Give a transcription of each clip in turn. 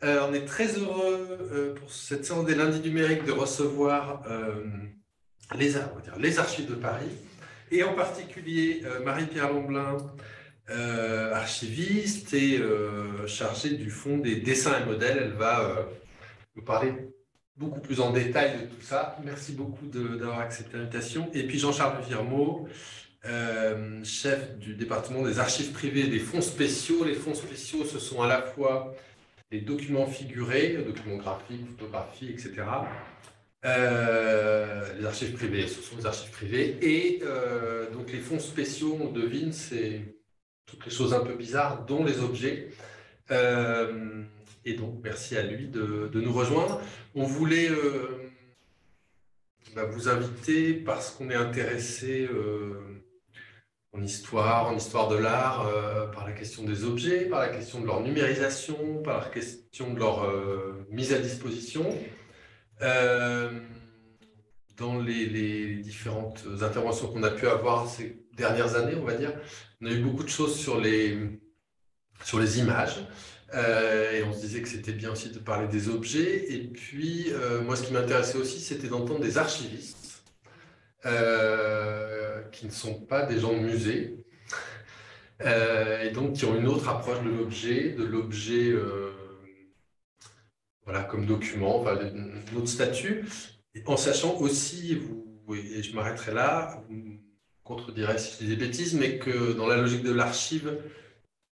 On est très heureux pour cette séance des lundis numériques de recevoir on va dire, les archives de Paris et en particulier Marie-Pierre Lemblin, archiviste et chargée du fonds des dessins et modèles. Elle va nous parler beaucoup plus en détail de tout ça. Merci beaucoup d'avoir accepté l'invitation. Et puis Jean-Charles Virmeau, chef du département des archives privées et des fonds spéciaux. Les fonds spéciaux, ce sont à la fois les documents figurés, documents graphiques, photographies, etc. Les archives privées, ce sont les archives privées. Et donc les fonds spéciaux, on devine, c'est toutes les choses un peu bizarres, dont les objets. Et donc, merci à lui de nous rejoindre. On voulait vous inviter parce qu'on est intéressé en histoire de l'art, par la question des objets, par la question de leur numérisation, par la question de leur mise à disposition. Dans les différentes interventions qu'on a pu avoir ces dernières années, on va dire, on a eu beaucoup de choses sur les images. Et on se disait que c'était bien aussi de parler des objets. Et puis, moi, ce qui m'intéressait aussi, c'était d'entendre des archivistes qui ne sont pas des gens de musée, et donc qui ont une autre approche de l'objet voilà, comme document, enfin, notre statut, en sachant aussi, et je m'arrêterai là, vous me contredirez si je dis des bêtises, mais que dans la logique de l'archive,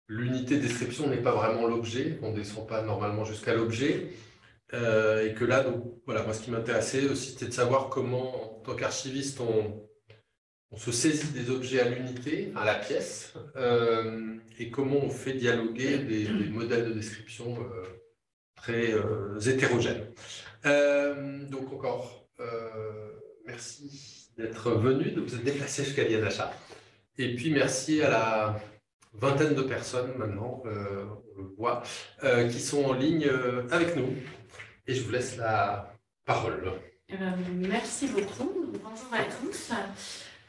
l'unité de description n'est pas vraiment l'objet, on ne descend pas normalement jusqu'à l'objet, et que là, donc, voilà, moi ce qui m'intéressait aussi, c'était de savoir comment, en tant qu'archiviste, on se saisit des objets à l'unité, à la pièce, et comment on fait dialoguer des modèles de description très hétérogènes. Donc encore, merci d'être venu, de vous être déplacé jusqu'à l'INHA. Et puis merci à la vingtaine de personnes maintenant, on le voit, qui sont en ligne avec nous. Et je vous laisse la parole. Merci beaucoup. Bonjour à tous.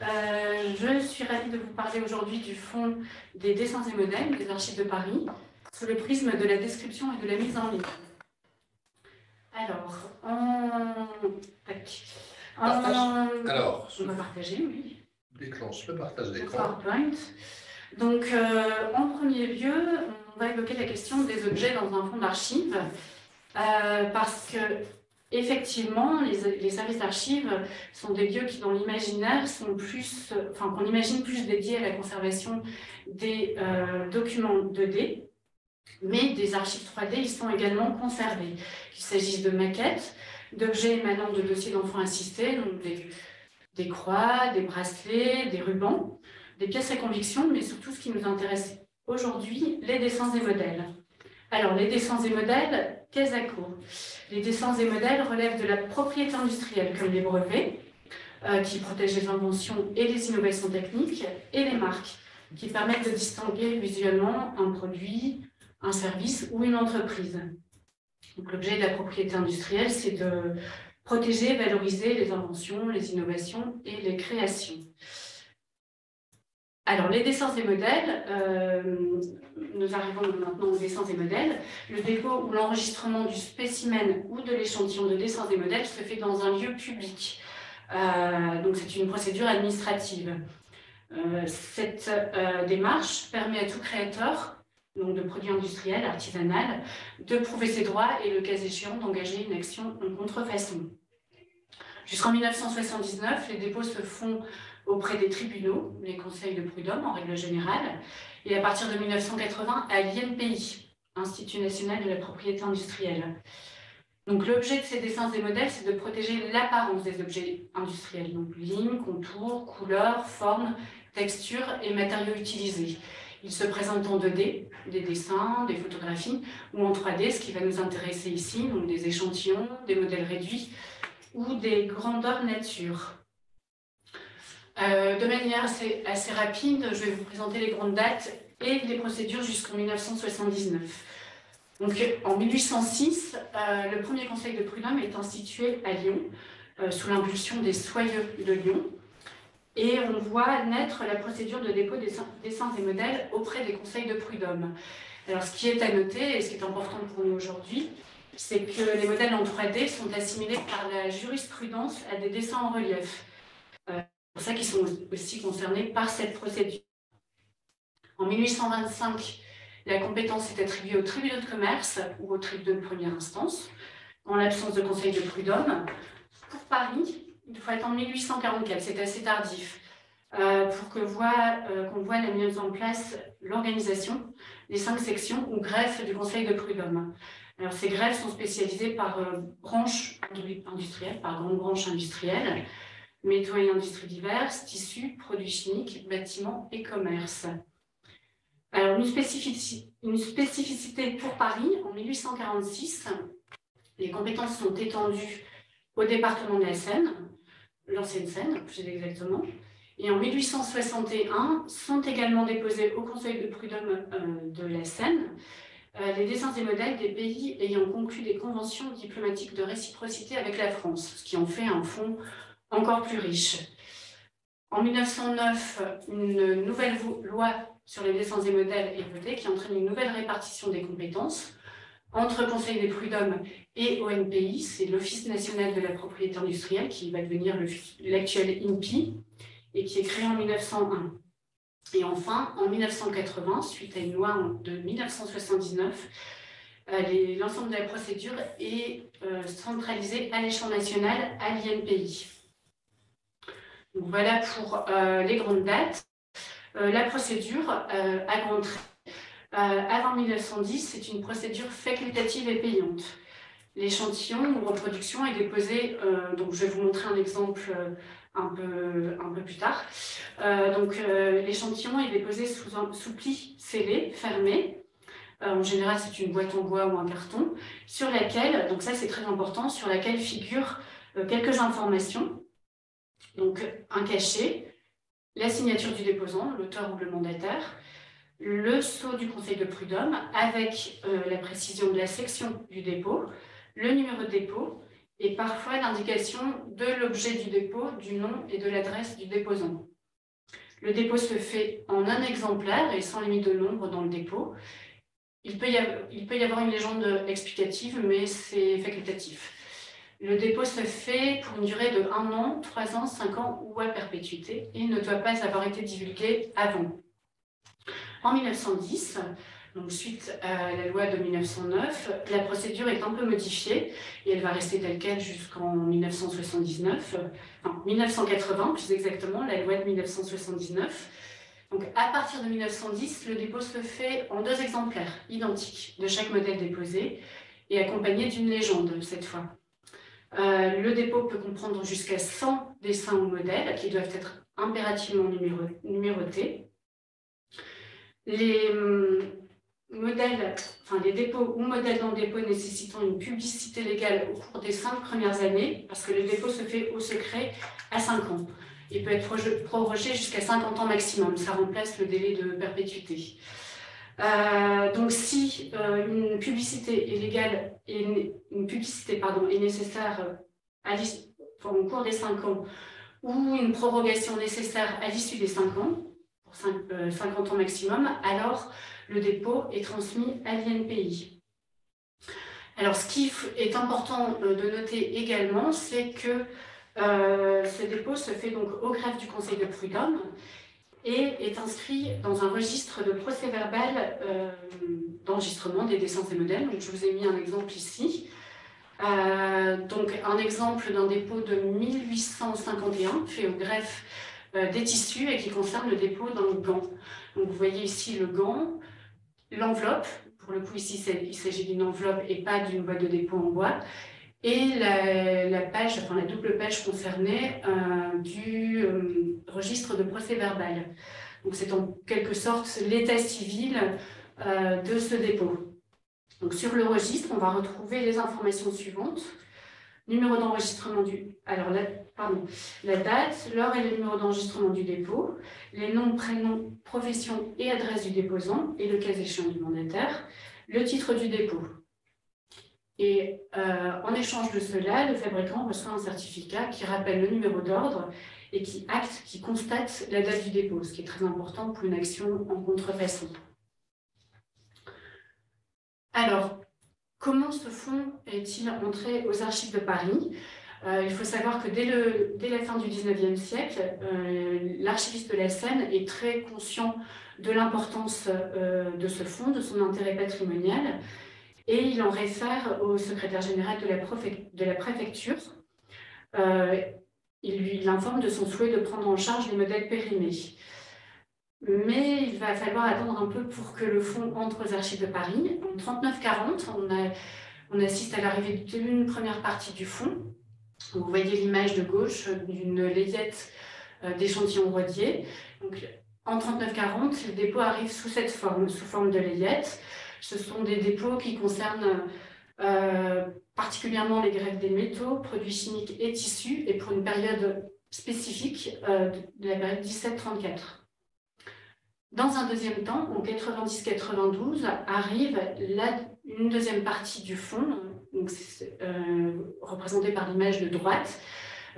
Je suis ravie de vous parler aujourd'hui du fonds des dessins et modèles des archives de Paris sous le prisme de la description et de la mise en ligne. Alors, Alors, on va partager, oui. Déclenche le partage d'écran. PowerPoint. Donc, en premier lieu, on va évoquer la question des objets dans un fonds d'archives, parce que effectivement, les services d'archives sont des lieux qui, dans l'imaginaire, sont plus, qu'on imagine plus dédiés à la conservation des documents 2D, mais des archives 3D, ils sont également conservés. Qu'il s'agisse de maquettes, d'objets émanant de dossiers d'enfants assistés, donc des croix, des bracelets, des rubans, des pièces à conviction, mais surtout ce qui nous intéresse aujourd'hui, les dessins et modèles. Alors, les dessins et modèles, qu'est-ce que les dessins et modèles relèvent de la propriété industrielle, comme les brevets, qui protègent les inventions et les innovations techniques, et les marques, qui permettent de distinguer visuellement un produit, un service ou une entreprise. Donc, l'objet de la propriété industrielle, c'est de protéger, valoriser les inventions, les innovations et les créations. Alors, les dessins et modèles, nous arrivons maintenant aux dessins et modèles. Le dépôt ou l'enregistrement du spécimen ou de l'échantillon de dessins et modèles se fait dans un lieu public. Donc, c'est une procédure administrative. Cette démarche permet à tout créateur, donc de produits industriels, artisanal, de prouver ses droits et, le cas échéant, d'engager une action en contrefaçon. Jusqu'en 1979, les dépôts se font auprès des tribunaux, les conseils de prud'homme en règle générale, et à partir de 1980 à l'INPI, Institut national de la propriété industrielle. Donc l'objet de ces dessins et modèles, c'est de protéger l'apparence des objets industriels, donc lignes, contours, couleurs, formes, textures et matériaux utilisés. Ils se présentent en 2D, des dessins, des photographies, ou en 3D, ce qui va nous intéresser ici, donc des échantillons, des modèles réduits ou des grandeurs nature. De manière assez rapide, je vais vous présenter les grandes dates et les procédures jusqu'en 1979. Donc, en 1806, le premier conseil de prud'homme est institué à Lyon, sous l'impulsion des Soyeux de Lyon, et on voit naître la procédure de dépôt des dessins et modèles auprès des conseils de prud'homme. Alors, ce qui est à noter, et ce qui est important pour nous aujourd'hui, c'est que les modèles en 3D sont assimilés par la jurisprudence à des dessins en relief. C'est pour ça qu'ils sont aussi concernés par cette procédure. En 1825, la compétence est attribuée aux tribunaux de commerce ou aux tribunaux de première instance, en l'absence de conseil de prud'homme. Pour Paris, il faut attendre 1844, c'est assez tardif, pour qu'on voit la mise en place, l'organisation des 5 sections ou greffes du conseil de prud'homme. Alors, ces greffes sont spécialisées par branches industrielles, par grandes branches industrielles, métaux et industries diverses, tissus, produits chimiques, bâtiments et commerce. Alors, une spécificité pour Paris, en 1846, les compétences sont étendues au département de la Seine, l'ancienne Seine, plus exactement, et en 1861 sont également déposés au Conseil de prud'homme de la Seine les dessins et modèles des pays ayant conclu des conventions diplomatiques de réciprocité avec la France, ce qui en fait un fonds encore plus riche. En 1909, une nouvelle loi sur les dessins et modèles est votée qui entraîne une nouvelle répartition des compétences entre Conseil des prud'hommes et ONPI, c'est l'Office national de la propriété industrielle qui va devenir l'actuel INPI et qui est créé en 1901. Et enfin, en 1980, suite à une loi de 1979, l'ensemble de la procédure est centralisé à l'échelon national à l'INPI. Donc voilà pour les grandes dates. La procédure, à grands traits, avant 1910, c'est une procédure facultative et payante. L'échantillon ou reproduction est déposé, donc je vais vous montrer un exemple un peu plus tard. L'échantillon est déposé sous pli scellé, fermé. En général, c'est une boîte en bois ou un carton, sur laquelle, donc ça c'est très important, sur laquelle figurent quelques informations. Donc un cachet, la signature du déposant, l'auteur ou le mandataire, le sceau du conseil de prud'homme avec la précision de la section du dépôt, le numéro de dépôt et parfois l'indication de l'objet du dépôt, du nom et de l'adresse du déposant. Le dépôt se fait en un exemplaire et sans limite de nombre dans le dépôt. Il peut y avoir une légende explicative, mais c'est facultatif. Le dépôt se fait pour une durée de 1 an, 3 ans, 5 ans ou à perpétuité et ne doit pas avoir été divulgué avant. En 1910, donc suite à la loi de 1909, la procédure est un peu modifiée et elle va rester telle quelle jusqu'en 1980 plus exactement, la loi de 1979. Donc à partir de 1910, le dépôt se fait en 2 exemplaires identiques de chaque modèle déposé et accompagné d'une légende cette fois. Le dépôt peut comprendre jusqu'à 100 dessins ou modèles qui doivent être impérativement numérotés. Les dépôts ou modèles dans le dépôt nécessitant une publicité légale au cours des 5 premières années, parce que le dépôt se fait au secret à 5 ans. Il peut être prorogé jusqu'à 50 ans maximum, ça remplace le délai de perpétuité. Donc si une publicité est légale et est nécessaire au cours des 5 ans ou une prorogation nécessaire à l'issue des 5 ans, pour 50 ans maximum, alors le dépôt est transmis à l'INPI. Alors ce qui est important de noter également, c'est que ce dépôt se fait donc au greffe du Conseil de prud'homme et est inscrit dans un registre de procès-verbal d'enregistrement des dessins et modèles. Donc, je vous ai mis un exemple ici. Donc, un exemple d'un dépôt de 1851 fait au greffe des tissus et qui concerne le dépôt d'un gant. Donc, vous voyez ici le gant, l'enveloppe. Pour le coup, ici, il s'agit d'une enveloppe et pas d'une boîte de dépôt en bois. Et la double page concernée du registre de procès-verbal. Donc c'est en quelque sorte l'état civil de ce dépôt. Donc sur le registre, on va retrouver les informations suivantes. Numéro d'enregistrement la date, l'heure et le numéro d'enregistrement du dépôt, les noms, prénoms, profession et adresse du déposant, et le cas échéant du mandataire, le titre du dépôt. Et en échange de cela, le fabricant reçoit un certificat qui rappelle le numéro d'ordre et qui constate la date du dépôt, ce qui est très important pour une action en contrefaçon. Alors, comment ce fonds est-il entré aux archives de Paris? Il faut savoir que dès la fin du XIXe siècle, l'archiviste de la Seine est très conscient de l'importance de ce fonds, de son intérêt patrimonial, et il en réfère au secrétaire général de la préfecture. Il l'informe de son souhait de prendre en charge les modèles périmés. Mais il va falloir attendre un peu pour que le fonds entre aux archives de Paris. En 39-40, on assiste à l'arrivée d'une première partie du fonds. Vous voyez l'image de gauche d'une layette d'échantillons rodiers. Donc, en 39-40, le dépôt arrive sous cette forme, sous forme de layette. Ce sont des dépôts qui concernent particulièrement les greffes des métaux, produits chimiques et tissus, et pour une période spécifique de la période 1734. Dans un deuxième temps, en 90-92, arrive une deuxième partie du fonds, donc représentée par l'image de droite,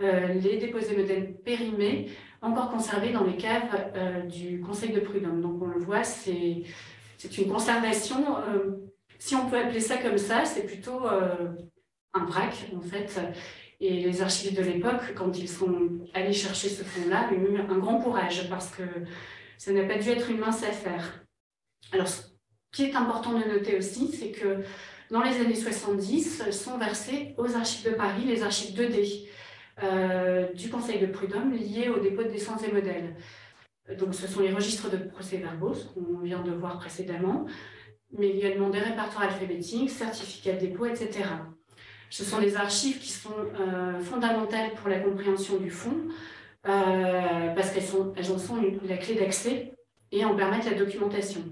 les déposés modèles périmés, encore conservés dans les caves du Conseil de Prud'homme. Donc on le voit, c'est une conservation, si on peut appeler ça comme ça, c'est plutôt un vrac en fait. Et les archivistes de l'époque, quand ils sont allés chercher ce fonds-là, ont eu un grand courage parce que ça n'a pas dû être une mince affaire. Alors, ce qui est important de noter aussi, c'est que dans les années 70, sont versées aux archives de Paris les archives 2D du Conseil de Prud'homme liées au dépôt de dessins et modèles. Donc, ce sont les registres de procès-verbaux, ce qu'on vient de voir précédemment, mais également des répertoires alphabétiques, certificats de dépôt, etc. Ce sont des archives qui sont fondamentales pour la compréhension du fonds, parce qu'elles en sont la clé d'accès et en permettent la documentation.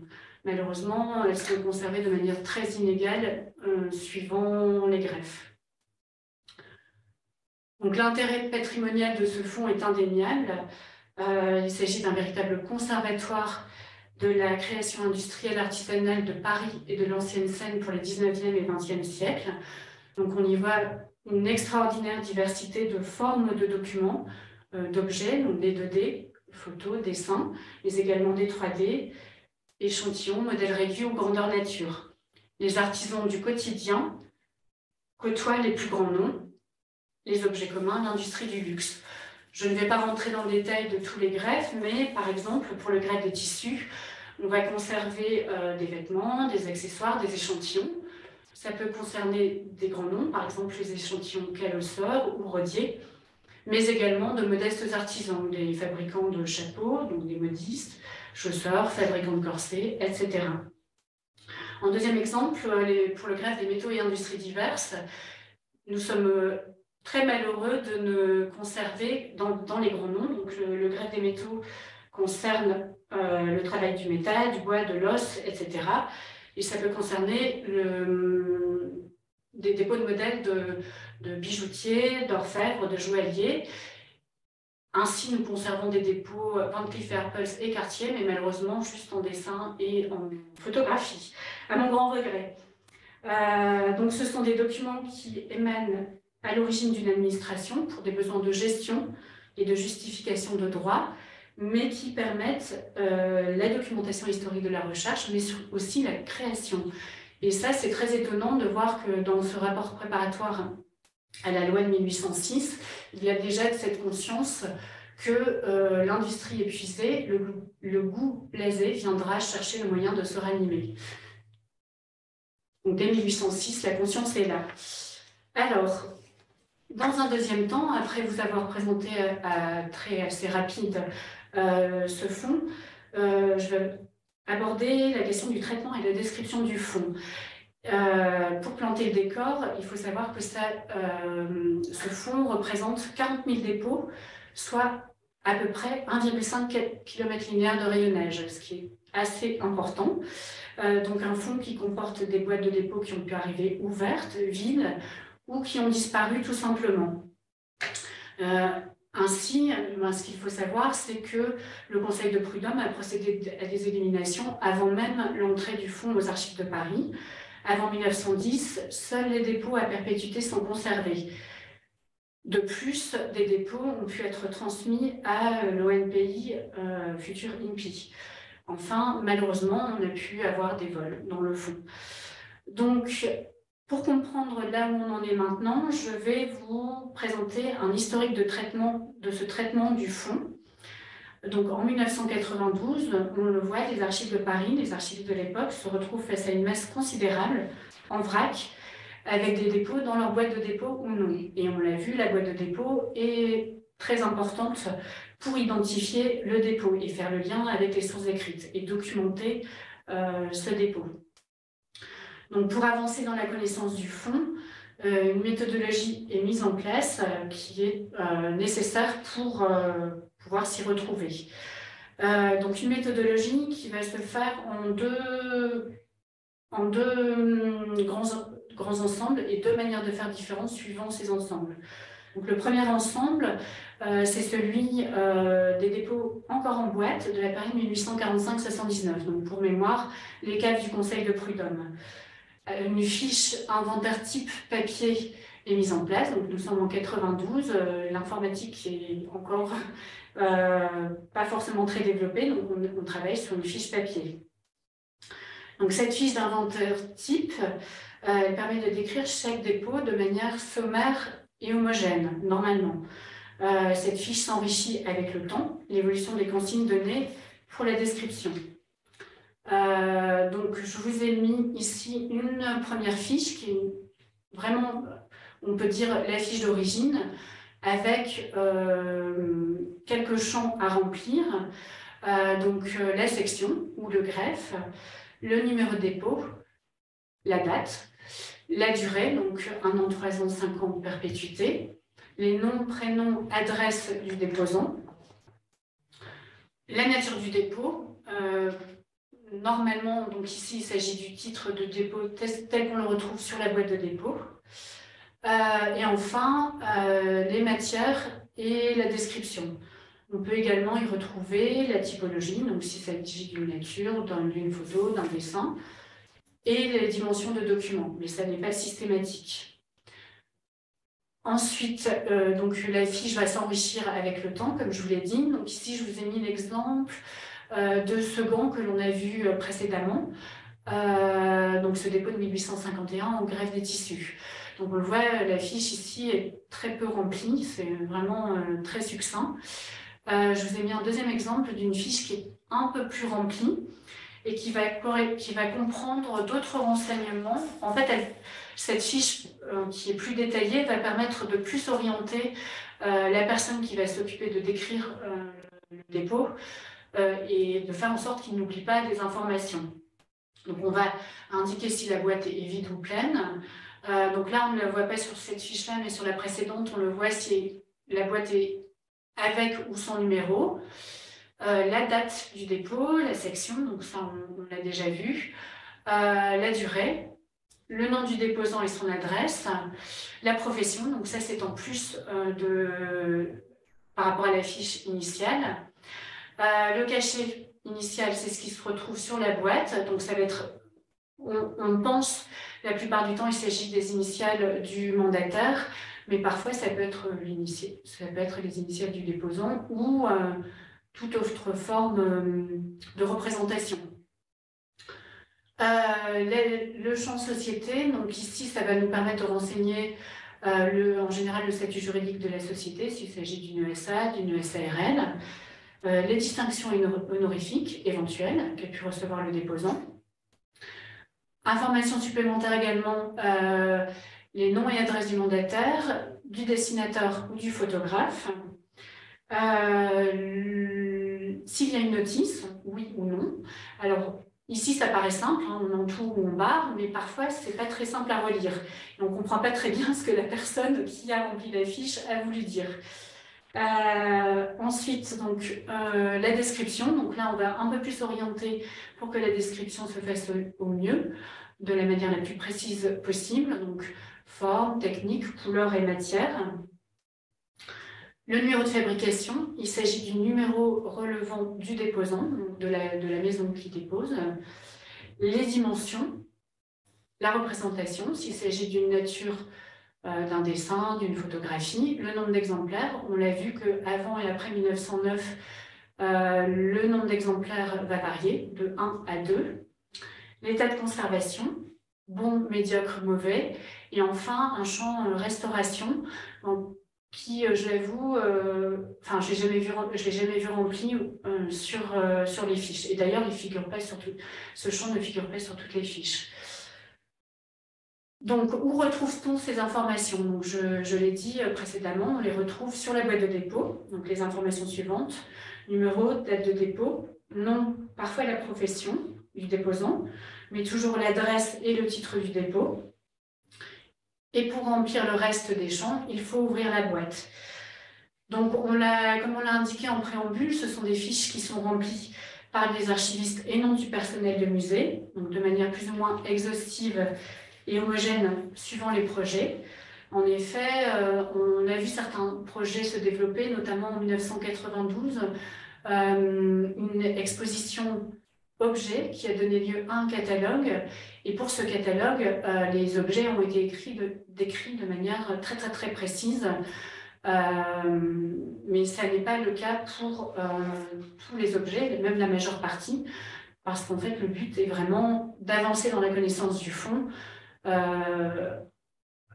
Malheureusement, elles sont conservées de manière très inégale suivant les greffes. Donc l'intérêt patrimonial de ce fonds est indéniable. Il s'agit d'un véritable conservatoire de la création industrielle artisanale de Paris et de l'ancienne Seine pour les 19e et 20e siècles. Donc on y voit une extraordinaire diversité de formes de documents, d'objets, donc des 2D, photos, dessins, mais également des 3D, échantillons, modèles réduits ou grandeur nature. Les artisans du quotidien côtoient les plus grands noms, les objets communs, l'industrie du luxe. Je ne vais pas rentrer dans le détail de tous les greffes, mais par exemple, pour le greffe de tissu, on va conserver des vêtements, des accessoires, des échantillons. Ça peut concerner des grands noms, par exemple les échantillons Calosor ou Rodier, mais également de modestes artisans, des fabricants de chapeaux, donc des modistes, chausseurs, fabricants de corsets, etc. En deuxième exemple, pour le greffe des métaux et industries diverses, nous sommes très malheureux de ne conserver dans les grands noms, donc le greffe des métaux concerne le travail du métal, du bois, de l'os, etc. Et ça peut concerner des dépôts de modèles de bijoutiers, d'orfèvres, de joailliers. Ainsi, nous conservons des dépôts Van Cleef & Arpels et Cartier, mais malheureusement juste en dessin et en photographie, à mon grand regret. Donc, ce sont des documents qui émanent à l'origine d'une administration pour des besoins de gestion et de justification de droit, mais qui permettent la documentation historique de la recherche, mais aussi la création. Et ça, c'est très étonnant de voir que dans ce rapport préparatoire à la loi de 1806, il y a déjà cette conscience que l'industrie épuisée, le goût blasé viendra chercher le moyen de se ranimer. Donc dès 1806, la conscience est là. Alors, dans un deuxième temps, après vous avoir présenté assez rapide ce fonds, je vais aborder la question du traitement et de la description du fonds. Pour planter le décor, il faut savoir que ce fonds représente 40 000 dépôts, soit à peu près 1,5 km linéaire de rayonnage, ce qui est assez important. Donc un fonds qui comporte des boîtes de dépôt qui ont pu arriver ouvertes, vides, ou qui ont disparu tout simplement. Ainsi, ce qu'il faut savoir, c'est que le Conseil de Prud'homme a procédé à des éliminations avant même l'entrée du fonds aux archives de Paris. Avant 1910, seuls les dépôts à perpétuité sont conservés. De plus, des dépôts ont pu être transmis à l'ONPI, futur INPI. Enfin, malheureusement, on a pu avoir des vols dans le fonds. Donc, pour comprendre là où on en est maintenant, je vais vous présenter un historique de ce traitement du fonds. Donc, en 1992, on le voit, les archives de Paris, les archives de l'époque, se retrouvent face à une masse considérable en vrac, avec des dépôts dans leur boîte de dépôt ou non. Et on l'a vu, la boîte de dépôt est très importante pour identifier le dépôt et faire le lien avec les sources écrites et documenter ce dépôt. Donc, pour avancer dans la connaissance du fond, une méthodologie est mise en place qui est nécessaire pour pouvoir s'y retrouver. Donc, une méthodologie qui va se faire en deux grands ensembles et deux manières de faire différentes suivant ces ensembles. Donc, le premier ensemble, c'est celui des dépôts encore en boîte de la période 1845-79. Donc, pour mémoire, les caves du Conseil de Prud'homme. Une fiche inventaire type papier est mise en place. Donc, nous sommes en 92. L'informatique est encore pas forcément très développée. Donc, on travaille sur une fiche papier. Donc, cette fiche d'inventaire type elle permet de décrire chaque dépôt de manière sommaire et homogène, normalement. Cette fiche s'enrichit avec le temps, l'évolution des consignes données pour la description. Donc, je vous ai mis ici une première fiche qui est vraiment, on peut dire, la fiche d'origine avec quelques champs à remplir. Donc, la section ou le greffe, le numéro de dépôt, la date, la durée, donc 1 an, 3 ans, 5 ans de perpétuité, les noms, prénoms, adresse du déposant, la nature du dépôt. Normalement, donc ici, il s'agit du titre de dépôt tel qu'on le retrouve sur la boîte de dépôt. Et enfin, les matières et la description. On peut également y retrouver la typologie, donc s'il s'agit d'une nature, d'une photo, d'un dessin, et les dimensions de documents, mais ça n'est pas systématique. Ensuite, donc la fiche va s'enrichir avec le temps, comme je vous l'ai dit. Donc ici, je vous ai mis l'exemple de ce gant que l'on a vu précédemment, donc ce dépôt de 1851 en greffe des tissus. Donc on le voit, la fiche ici est très peu remplie, c'est vraiment très succinct. Je vous ai mis un deuxième exemple d'une fiche qui est un peu plus remplie et qui va comprendre d'autres renseignements. En fait, cette fiche qui est plus détaillée va permettre de plus orienter la personne qui va s'occuper de décrire le dépôt et de faire en sorte qu'il n'oublie pas des informations. Donc on va indiquer si la boîte est vide ou pleine. Donc là, on ne la voit pas sur cette fiche-là, mais sur la précédente, on le voit si la boîte est avec ou sans numéro. La date du dépôt, la section, donc ça on l'a déjà vu, la durée, le nom du déposant et son adresse, la profession, donc ça c'est en plus par rapport à la fiche initiale. Le cachet initial, c'est ce qui se retrouve sur la boîte, donc ça va être, on pense, la plupart du temps il s'agit des initiales du mandataire, mais parfois ça peut être les initiales du déposant ou toute autre forme de représentation. Le champ société, donc ici, ça va nous permettre de renseigner en général le statut juridique de la société, s'il s'agit d'une ESA, d'une SARL, les distinctions honorifiques éventuelles qu'a pu recevoir le déposant. Informations supplémentaires également, les noms et adresses du mandataire, du dessinateur ou du photographe. S'il y a une notice, oui ou non. Alors, ici, ça paraît simple, hein, on entoure ou on barre, mais parfois, ce n'est pas très simple à relire. Et on ne comprend pas très bien ce que la personne qui a rempli la fiche a voulu dire. Ensuite, donc, la description. Donc là, on va un peu plus orienter pour que la description se fasse au mieux, de la manière la plus précise possible. Donc, forme, technique, couleur et matière. Le numéro de fabrication, il s'agit du numéro relevant du déposant, donc de la maison qui dépose. Les dimensions, la représentation, s'il s'agit d'une nature, d'un dessin, d'une photographie. Le nombre d'exemplaires, on l'a vu qu'avant et après 1909, le nombre d'exemplaires va varier de 1 à 2. L'état de conservation, bon, médiocre, mauvais. Et enfin, un champ restauration, donc, qui, je l'avoue, enfin, je l'ai jamais vu rempli sur les fiches. Et d'ailleurs, ce champ ne figure pas sur toutes les fiches. Donc, où retrouve-t-on ces informations? Donc, je l'ai dit précédemment, on les retrouve sur la boîte de dépôt, donc les informations suivantes: numéro, date de dépôt, nom, parfois la profession du déposant, mais toujours l'adresse et le titre du dépôt. Et pour remplir le reste des champs, il faut ouvrir la boîte. Donc, comme on l'a indiqué en préambule, ce sont des fiches qui sont remplies par des archivistes et non du personnel de musée, donc de manière plus ou moins exhaustive et homogène suivant les projets. En effet, on a vu certains projets se développer, notamment en 1992, une exposition objet qui a donné lieu à un catalogue. Et pour ce catalogue, les objets ont été décrits de manière très, très, très précise. Mais ça n'est pas le cas pour tous les objets, même la majeure partie, parce qu'en fait, le but est vraiment d'avancer dans la connaissance du fond,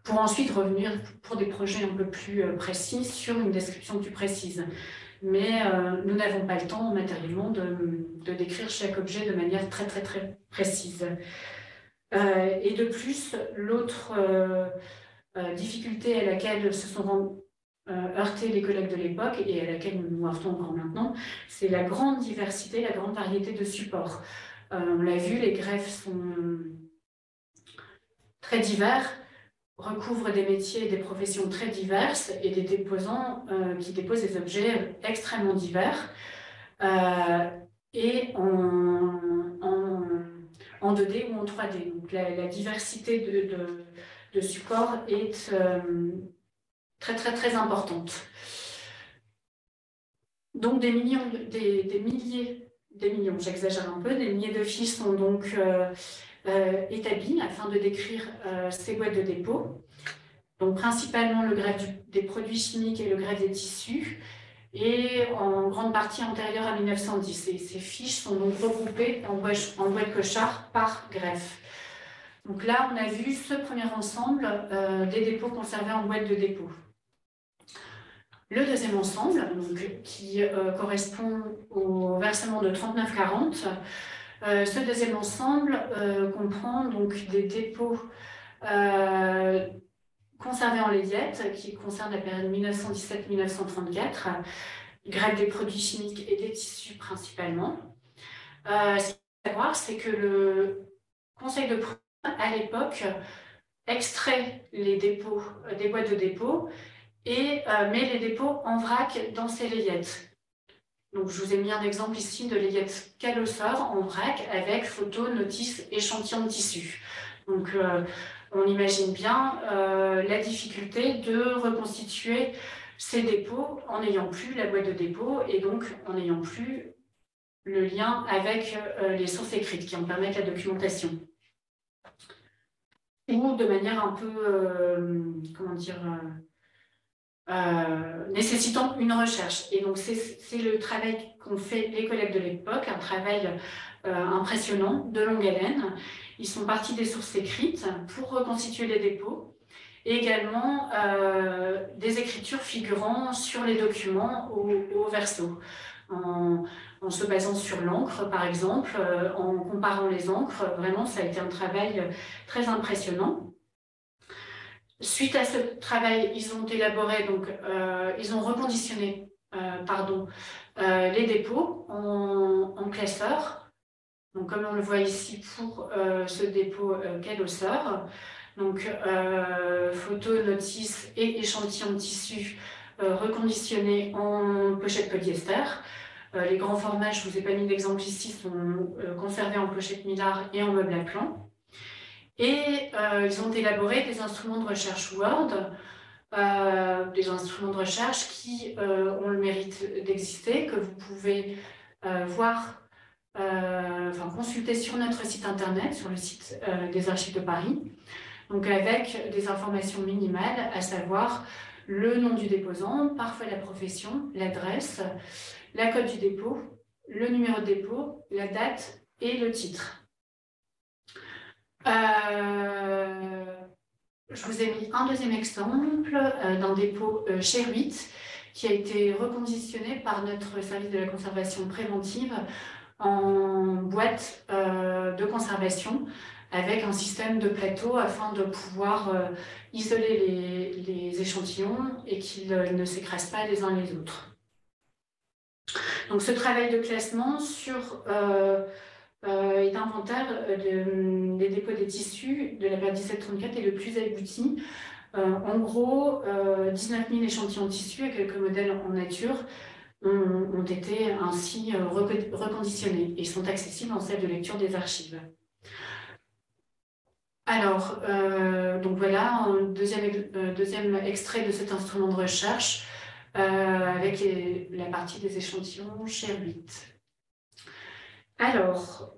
pour ensuite revenir pour des projets un peu plus précis sur une description plus précise. Mais nous n'avons pas le temps matériellement de décrire chaque objet de manière très très très précise. Et de plus, l'autre difficulté à laquelle se sont heurtés les collègues de l'époque et à laquelle nous nous heurtons encore maintenant, c'est la grande diversité, la grande variété de supports. On l'a vu, les greffes sont très divers, recouvrent des métiers et des professions très diverses et des déposants qui déposent des objets extrêmement divers et en 2D ou en 3D. Donc la diversité de supports est très très très importante. Donc des millions, j'exagère un peu, des milliers de fiches sont donc établies afin de décrire ces boîtes de dépôt. Donc principalement le greffe des produits chimiques et le greffe des tissus, et en grande partie antérieure à 1910. Et ces fiches sont donc regroupées en boîte cochard par greffe. Donc là, on a vu ce premier ensemble des dépôts conservés en boîte de dépôt. Le deuxième ensemble, donc, qui correspond au versement de 39,40, ce deuxième ensemble comprend donc des dépôts conservés en layette, qui concernent la période 1917-1934, greffe des produits chimiques et des tissus principalement. Ce qu'il faut savoir, c'est que le Conseil de prud'homme, à l'époque, extrait les dépôts des boîtes de dépôt et met les dépôts en vrac dans ces layettes. Donc, je vous ai mis un exemple ici de layette calosseur en vrac avec photo, notice, échantillon de tissu. Donc, on imagine bien la difficulté de reconstituer ces dépôts en n'ayant plus la boîte de dépôt et donc en n'ayant plus le lien avec les sources écrites qui en permettent la documentation. Ou de manière un peu, comment dire, nécessitant une recherche. Et donc, c'est le travail qu'ont fait les collègues de l'époque, un travail impressionnant, de longue haleine. Ils sont partis des sources écrites pour reconstituer les dépôts et également des écritures figurant sur les documents au verso. En se basant sur l'encre, par exemple, en comparant les encres, vraiment, ça a été un travail très impressionnant. Suite à ce travail, ils ont élaboré, donc, ils ont reconditionné les dépôts en classeurs. Donc, comme on le voit ici pour ce dépôt calosseur, donc photo, notice et échantillon de tissu reconditionnés en pochette polyester. Les grands formats, je ne vous ai pas mis d'exemple ici, sont conservés en pochette Millard et en meuble à plan. Et ils ont élaboré des instruments de recherche Word, des instruments de recherche qui ont le mérite d'exister, que vous pouvez consulter sur notre site internet, sur le site des Archives de Paris, donc avec des informations minimales, à savoir le nom du déposant, parfois la profession, l'adresse, la code du dépôt, le numéro de dépôt, la date et le titre. Je vous ai mis un deuxième exemple d'un dépôt Sheruit qui a été reconditionné par notre service de la conservation préventive en boîte de conservation avec un système de plateau afin de pouvoir isoler les échantillons et qu'ils ne s'écrasent pas les uns les autres. Donc ce travail de classement sur et d'inventaire des dépôts des tissus de la période 1734 est le plus abouti. En gros, 19 000 échantillons de tissus et quelques modèles en nature ont été ainsi reconditionnés et sont accessibles en salle de lecture des archives. Alors, donc voilà un deuxième extrait de cet instrument de recherche avec la partie des échantillons Sheruit. Alors,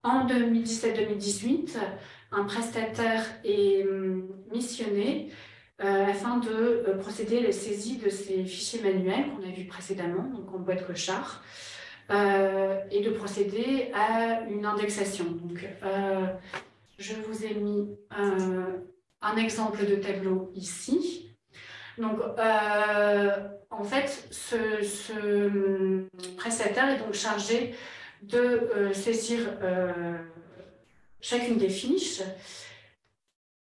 en 2017-2018, un prestataire est missionné afin de procéder à la saisie de ces fichiers manuels qu'on a vus précédemment, donc en boîte Cochard, et de procéder à une indexation. Donc, je vous ai mis un exemple de tableau ici. Donc, en fait, ce prestataire est donc chargé de saisir chacune des fiches.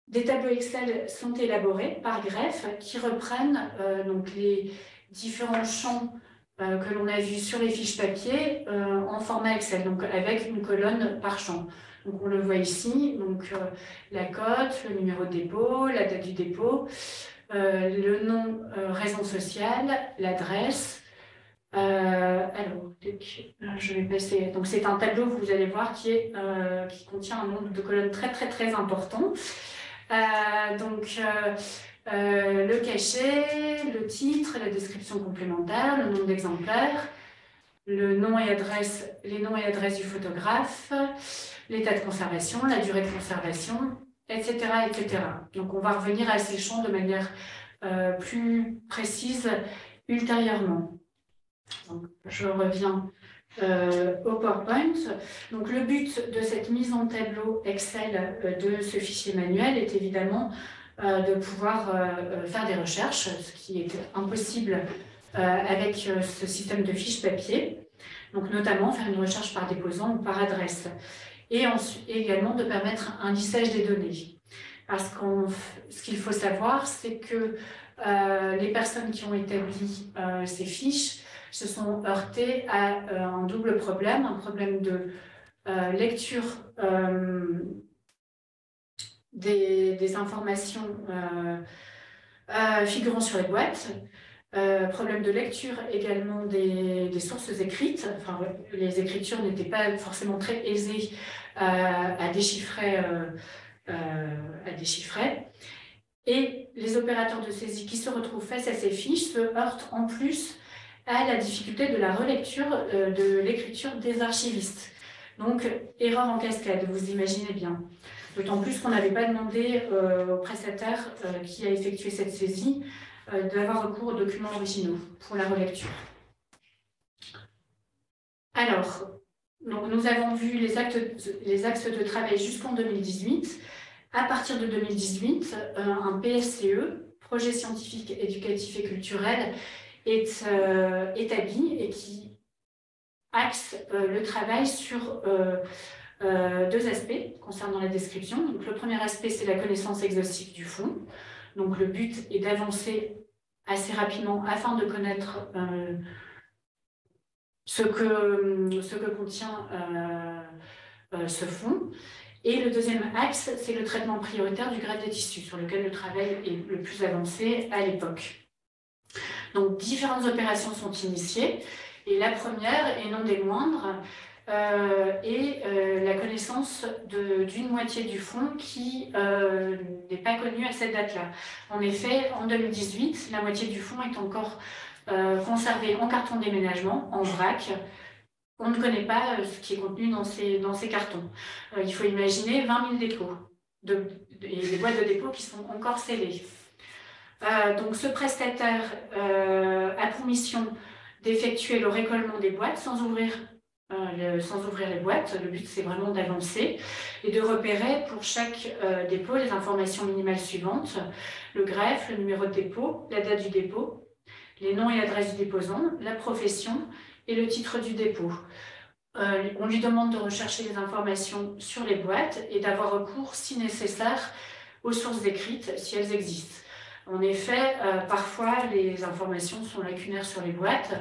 Des tableaux Excel sont élaborés par greffe qui reprennent donc les différents champs que l'on a vus sur les fiches papier en format Excel, donc avec une colonne par champ. Donc on le voit ici, donc la cote, le numéro de dépôt, la date du dépôt, le nom, raison sociale, l'adresse. Alors, je vais passer. Donc c'est un tableau, vous allez voir, qui contient un nombre de colonnes très important. Le cachet, le titre, la description complémentaire, le nombre d'exemplaires, les noms et adresses du photographe, l'état de conservation, la durée de conservation, etc., etc. Donc on va revenir à ces champs de manière plus précise ultérieurement. Donc, je reviens au PowerPoint. Donc, le but de cette mise en tableau Excel de ce fichier manuel est évidemment de pouvoir faire des recherches, ce qui est impossible avec ce système de fiches papier. Donc, notamment faire une recherche par déposant ou par adresse. Et également de permettre un lissage des données. Parce que ce qu'il faut savoir, c'est que les personnes qui ont établi ces fiches se sont heurtées à un double problème, un problème de lecture des informations figurant sur les boîtes, problème de lecture également des sources écrites. Enfin, les écritures n'étaient pas forcément très aisées à déchiffrer. Et les opérateurs de saisie qui se retrouvent face à ces fiches se heurtent en plus à la difficulté de la relecture de l'écriture des archivistes. Donc, erreur en cascade, vous imaginez bien. D'autant plus qu'on n'avait pas demandé au prestataire qui a effectué cette saisie d'avoir recours aux documents originaux pour la relecture. Alors, donc nous avons vu les axes de travail jusqu'en 2018. À partir de 2018, un PSCE, Projet scientifique, éducatif et culturel, est établi et qui axe le travail sur deux aspects concernant la description. Donc, le premier aspect, c'est la connaissance exhaustive du fond. Donc, le but est d'avancer assez rapidement afin de connaître ce que contient ce fond. Et le deuxième axe, c'est le traitement prioritaire du greffe des tissus, sur lequel le travail est le plus avancé à l'époque. Donc, différentes opérations sont initiées. Et la première, et non des moindres, est la connaissance d'une moitié du fond qui n'est pas connue à cette date-là. En effet, en 2018, la moitié du fond est encore conservée en carton de déménagement, en vrac. On ne connaît pas ce qui est contenu dans ces cartons. Il faut imaginer 20 000 dépôts et des boîtes de dépôt qui sont encore scellées. Donc ce prestataire a pour mission d'effectuer le récollement des boîtes sans ouvrir sans ouvrir les boîtes. Le but, c'est vraiment d'avancer et de repérer pour chaque dépôt les informations minimales suivantes: le greffe, le numéro de dépôt, la date du dépôt, les noms et adresses du déposant, la profession et le titre du dépôt. On lui demande de rechercher les informations sur les boîtes et d'avoir recours, si nécessaire, aux sources écrites, si elles existent. En effet, parfois, les informations sont lacunaires sur les boîtes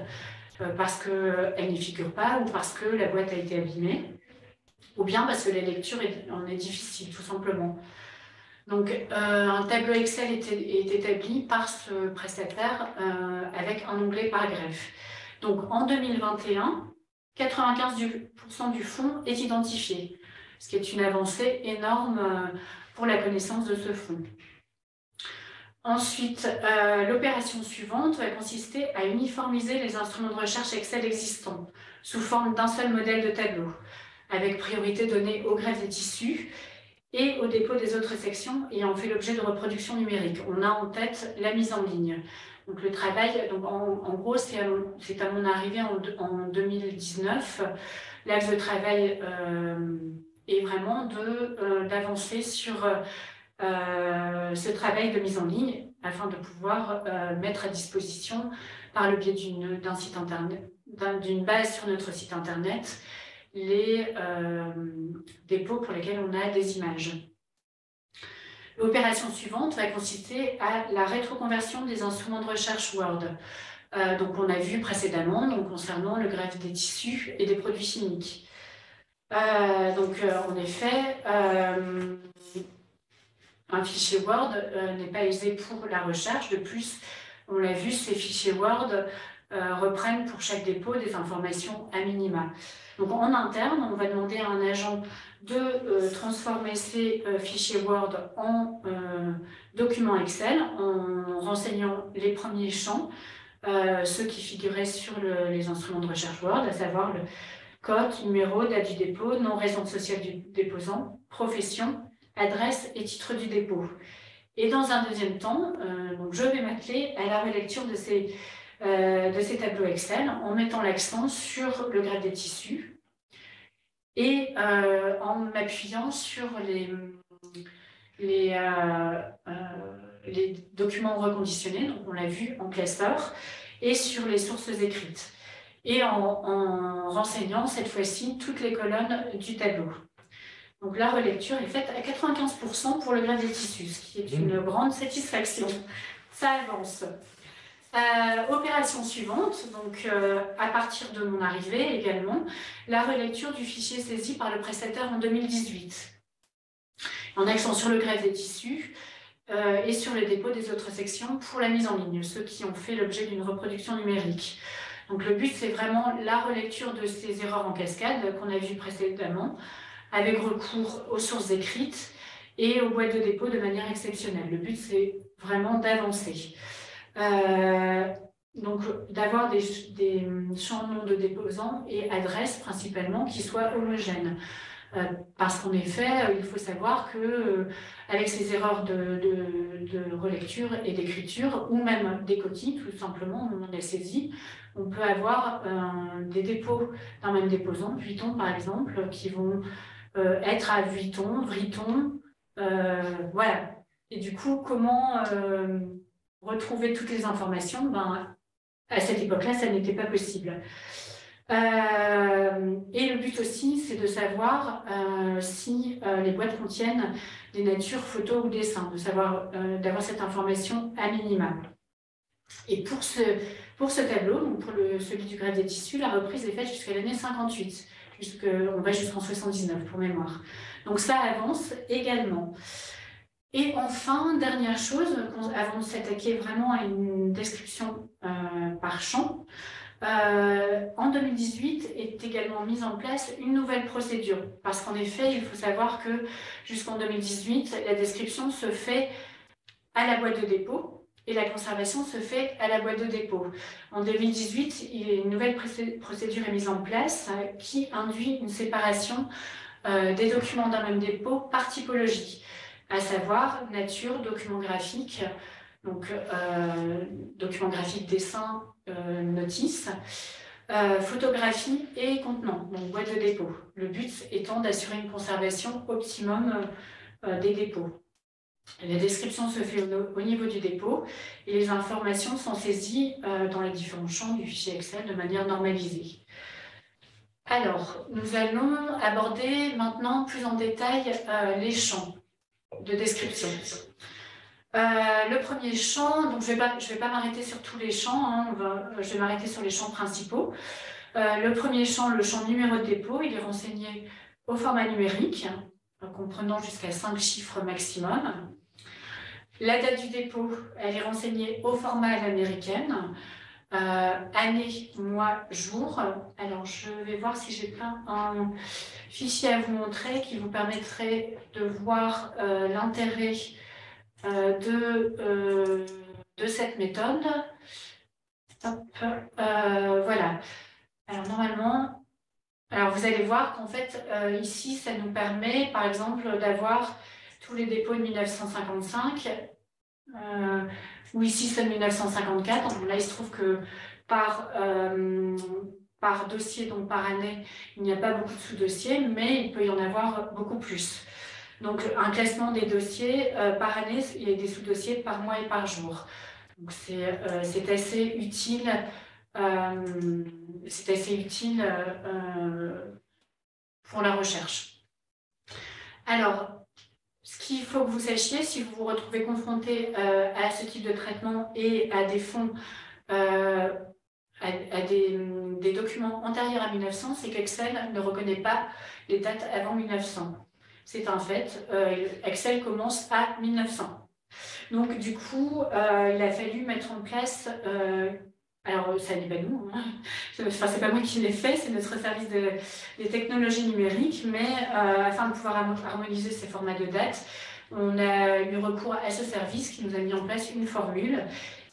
parce qu'elles n'y figurent pas ou parce que la boîte a été abîmée, ou bien parce que la lecture en est difficile, tout simplement. Donc, un tableau Excel est établi par ce prestataire avec un onglet par greffe. Donc, en 2021, 95% du fonds est identifié, ce qui est une avancée énorme pour la connaissance de ce fonds. Ensuite, l'opération suivante va consister à uniformiser les instruments de recherche Excel existants sous forme d'un seul modèle de tableau, avec priorité donnée au greffe des tissus et au dépôt des autres sections ayant fait l'objet de reproduction numérique. On a en tête la mise en ligne. Donc le travail, donc en gros, c'est à mon arrivée en 2019. L'axe de travail est vraiment d'avancer sur ce travail de mise en ligne afin de pouvoir mettre à disposition par le biais d'un site internet, d'une base sur notre site internet, les dépôts pour lesquels on a des images. L'opération suivante va consister à la rétroconversion des instruments de recherche Word. Donc on a vu précédemment concernant le greffe des tissus et des produits chimiques. En effet, un fichier Word n'est pas aisé pour la recherche. De plus, on l'a vu, ces fichiers Word reprennent pour chaque dépôt des informations à minima. Donc en interne, on va demander à un agent de transformer ces fichiers Word en documents Excel en renseignant les premiers champs, ceux qui figuraient sur les instruments de recherche Word, à savoir le code, numéro, date du dépôt, nom, raison sociale du déposant, profession, adresse et titre du dépôt. Et dans un deuxième temps, donc je vais m'atteler à la relecture de ces tableaux Excel en mettant l'accent sur le greffe des tissus et en m'appuyant sur les documents reconditionnés, donc on l'a vu en classeur, et sur les sources écrites, et en renseignant cette fois-ci toutes les colonnes du tableau. Donc la relecture est faite à 95% pour le greffe des tissus, ce qui est une grande satisfaction. Ça avance. Opération suivante, donc à partir de mon arrivée également, la relecture du fichier saisi par le prestataire en 2018. En accent sur le greffe des tissus et sur le dépôt des autres sections pour la mise en ligne, ceux qui ont fait l'objet d'une reproduction numérique. Donc le but, c'est vraiment la relecture de ces erreurs en cascade qu'on a vues précédemment, avec recours aux sources écrites et aux boîtes de dépôt de manière exceptionnelle. Le but, c'est vraiment d'avancer. Donc, d'avoir des champs de nom de déposants et adresses principalement qui soient homogènes. Parce qu'en effet, il faut savoir que avec ces erreurs de relecture et d'écriture, ou même des coquilles, tout simplement, au moment de la saisie, on peut avoir des dépôts d'un même déposant, Vuitton par exemple, qui vont être à Vuitton, Vriton, voilà. Et du coup, comment retrouver toutes les informations? À cette époque-là, ça n'était pas possible. Et le but aussi, c'est de savoir si les boîtes contiennent des natures photos ou dessins, de savoir d'avoir cette information à minima. Et pour ce tableau, donc pour celui du greffe des tissus, la reprise est faite jusqu'à l'année 58. On va jusqu'en 79 pour mémoire. Donc ça avance également. Et enfin, dernière chose, avant de s'attaquer vraiment à une description par champ, en 2018 est également mise en place une nouvelle procédure. Parce qu'en effet, il faut savoir que jusqu'en 2018, la description se fait à la boîte de dépôt et la conservation se fait à la boîte de dépôt. En 2018, une nouvelle procédure est mise en place qui induit une séparation des documents d'un même dépôt par typologie, à savoir nature, document graphique, donc document graphique, dessin, notice, photographie et contenant, donc boîte de dépôt. Le but étant d'assurer une conservation optimum des dépôts. La description se fait au niveau du dépôt et les informations sont saisies dans les différents champs du fichier Excel de manière normalisée. Alors, nous allons aborder maintenant plus en détail les champs de description. Le premier champ, donc je vais pas m'arrêter sur tous les champs, hein, je vais m'arrêter sur les champs principaux. Le premier champ, le champ numéro de dépôt, il est renseigné au format numérique, comprenant jusqu'à 5 chiffres maximum. La date du dépôt, elle est renseignée au format à l'américaine, année, mois, jour. Alors, je vais voir si j'ai pas un fichier à vous montrer qui vous permettrait de voir l'intérêt de cette méthode. Hop, voilà. Alors, normalement, vous allez voir qu'en fait, ici, ça nous permet, par exemple, d'avoir tous les dépôts de 1955, ou ici, c'est de 1954. Donc là, il se trouve que par dossier, donc par année, il n'y a pas beaucoup de sous-dossiers, mais il peut y en avoir beaucoup plus. Donc, un classement des dossiers par année, il y a des sous-dossiers par mois et par jour. Donc, c'est assez utile. Pour la recherche. Alors, ce qu'il faut que vous sachiez, si vous vous retrouvez confronté à ce type de traitement et à des fonds, à des documents antérieurs à 1900, c'est qu'Excel ne reconnaît pas les dates avant 1900. C'est un fait. Excel commence à 1900. Donc, du coup, il a fallu mettre en place... alors, ça n'est pas nous, hein. Enfin, c'est pas moi qui l'ai fait, c'est notre service des technologies numériques, mais afin de pouvoir harmoniser ces formats de dates, on a eu recours à ce service qui nous a mis en place une formule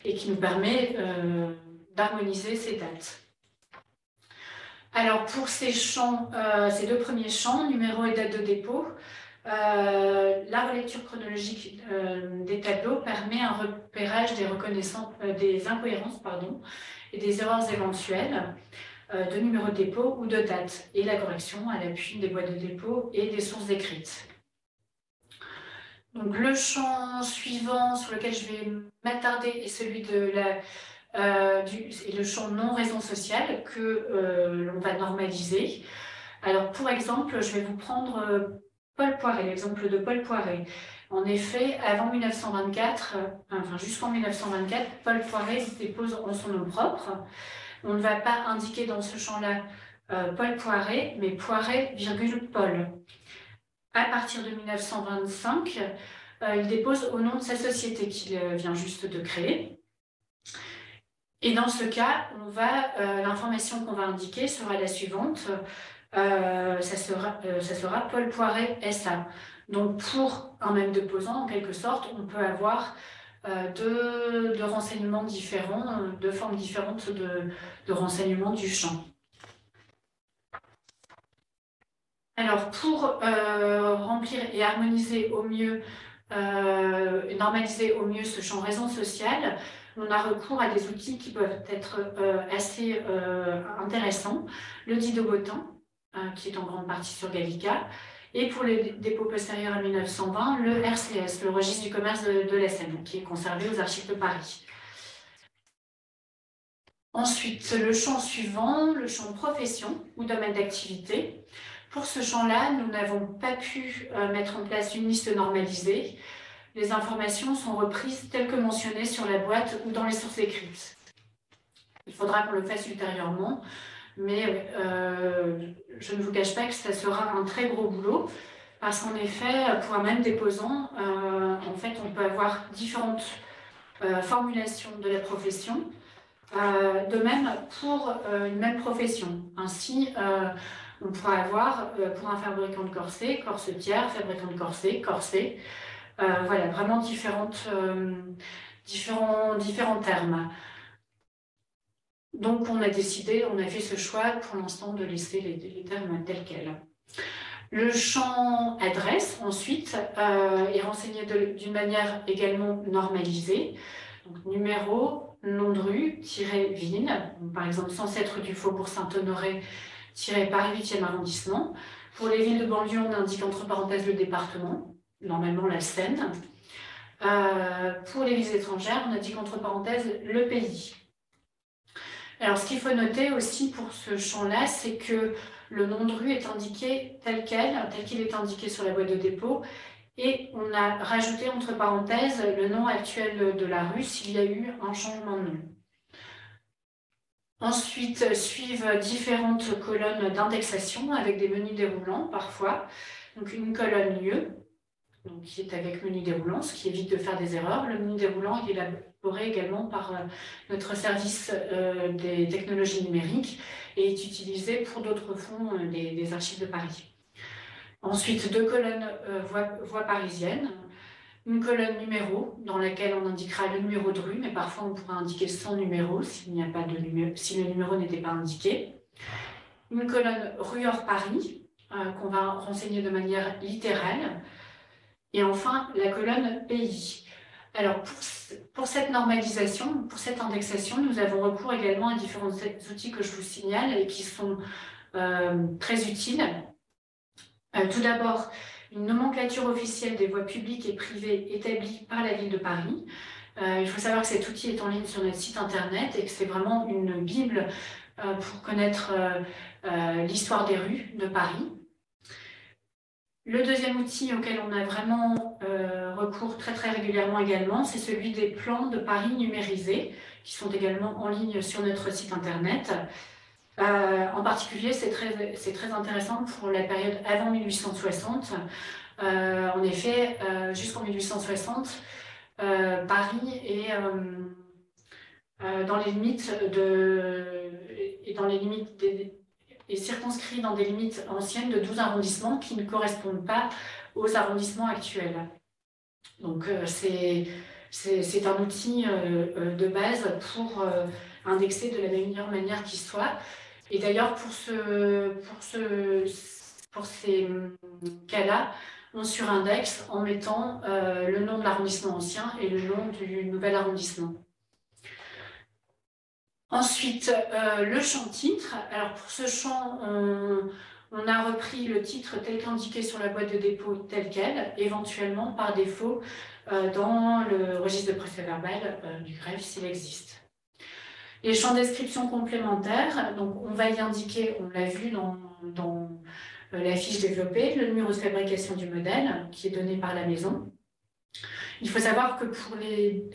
et qui nous permet d'harmoniser ces dates. Alors, pour ces champs, ces deux premiers champs, numéro et date de dépôt, la relecture chronologique des tableaux permet un repérage des incohérences et des erreurs éventuelles de numéro de dépôt ou de date, et la correction à l'appui des boîtes de dépôt et des sources écrites. Donc, le champ suivant sur lequel je vais m'attarder est celui de le champ non-raison sociale que l'on va normaliser. Alors, pour exemple, je vais vous prendre Paul Poiret, l'exemple de Paul Poiret. En effet, avant 1924, jusqu'en 1924, Paul Poiret dépose en son nom propre. On ne va pas indiquer dans ce champ-là Paul Poiret, mais Poiret, Paul. À partir de 1925, il dépose au nom de sa société qu'il vient juste de créer. Et dans ce cas, l'information qu'on va indiquer sera la suivante. Ça sera Paul Poiret SA. Donc, pour un même déposant, en quelque sorte, on peut avoir de renseignements différents, de formes différentes de renseignements du champ. Alors, pour remplir et harmoniser au mieux, normaliser au mieux ce champ raison sociale, on a recours à des outils qui peuvent être assez intéressants. Le Didot-Bottin, qui est en grande partie sur Gallica, et pour les dépôts postérieurs à 1920, le RCS, le registre du commerce de l'Essonne, qui est conservé aux archives de Paris. Ensuite, le champ suivant, le champ profession ou domaine d'activité. Pour ce champ-là, nous n'avons pas pu mettre en place une liste normalisée. Les informations sont reprises telles que mentionnées sur la boîte ou dans les sources écrites. Il faudra qu'on le fasse ultérieurement, mais je ne vous cache pas que ça sera un très gros boulot, parce qu'en effet, pour un même déposant, en fait, on peut avoir différentes formulations de la profession, de même pour une même profession. Ainsi, on pourra avoir pour un fabricant de corsets, corsetière, fabricant de corsets, corset. Voilà, vraiment différents termes. Donc, on a fait ce choix pour l'instant de laisser les termes tels quels. Le champ adresse, ensuite, est renseigné d'une manière également normalisée. Donc, numéro, nom de rue-ville, par exemple Ancêtre du Faubourg Saint-Honoré, Paris 8e arrondissement. Pour les villes de banlieue, on indique entre parenthèses le département, normalement la Seine. Pour les villes étrangères, on indique entre parenthèses le pays. Alors, ce qu'il faut noter aussi pour ce champ-là, c'est que le nom de rue est indiqué tel qu'il est indiqué sur la boîte de dépôt, et on a rajouté entre parenthèses le nom actuel de la rue s'il y a eu un changement de nom. Ensuite, suivent différentes colonnes d'indexation avec des menus déroulants parfois. Donc une colonne lieu, donc, qui est avec menu déroulant, ce qui évite de faire des erreurs. Le menu déroulant est élaboré également par notre service des technologies numériques et est utilisé pour d'autres fonds des archives de Paris. Ensuite, deux colonnes voie parisienne. Une colonne numéro dans laquelle on indiquera le numéro de rue, mais parfois on pourra indiquer son numéro si le numéro n'était pas indiqué. Une colonne rue hors Paris qu'on va renseigner de manière littérale. Et enfin, la colonne pays. Alors pour cette normalisation, pour cette indexation, nous avons recours également à différents outils que je vous signale et qui sont très utiles. Tout d'abord, une nomenclature officielle des voies publiques et privées établie par la ville de Paris. Il faut savoir que cet outil est en ligne sur notre site internet et que c'est vraiment une bible pour connaître l'histoire des rues de Paris. Le deuxième outil auquel on a vraiment recours très régulièrement également, c'est celui des plans de Paris numérisés, qui sont également en ligne sur notre site internet. En particulier, c'est très intéressant pour la période avant 1860. En effet, jusqu'en 1860, Paris est dans les limites est circonscrit dans des limites anciennes de 12 arrondissements qui ne correspondent pas aux arrondissements actuels. Donc c'est un outil de base pour indexer de la meilleure manière qui soit. Et d'ailleurs, pour ces cas-là, on surindexe en mettant le nom de l'arrondissement ancien et le nom du nouvel arrondissement. Ensuite, le champ titre. Alors pour ce champ, on a repris le titre tel qu'indiqué sur la boîte de dépôt tel quel, éventuellement par défaut dans le registre de procès-verbal du greffe s'il existe. Les champs de description complémentaires, donc on va y indiquer, on l'a vu dans la fiche développée, le numéro de fabrication du modèle qui est donné par la maison. Il faut savoir que pour les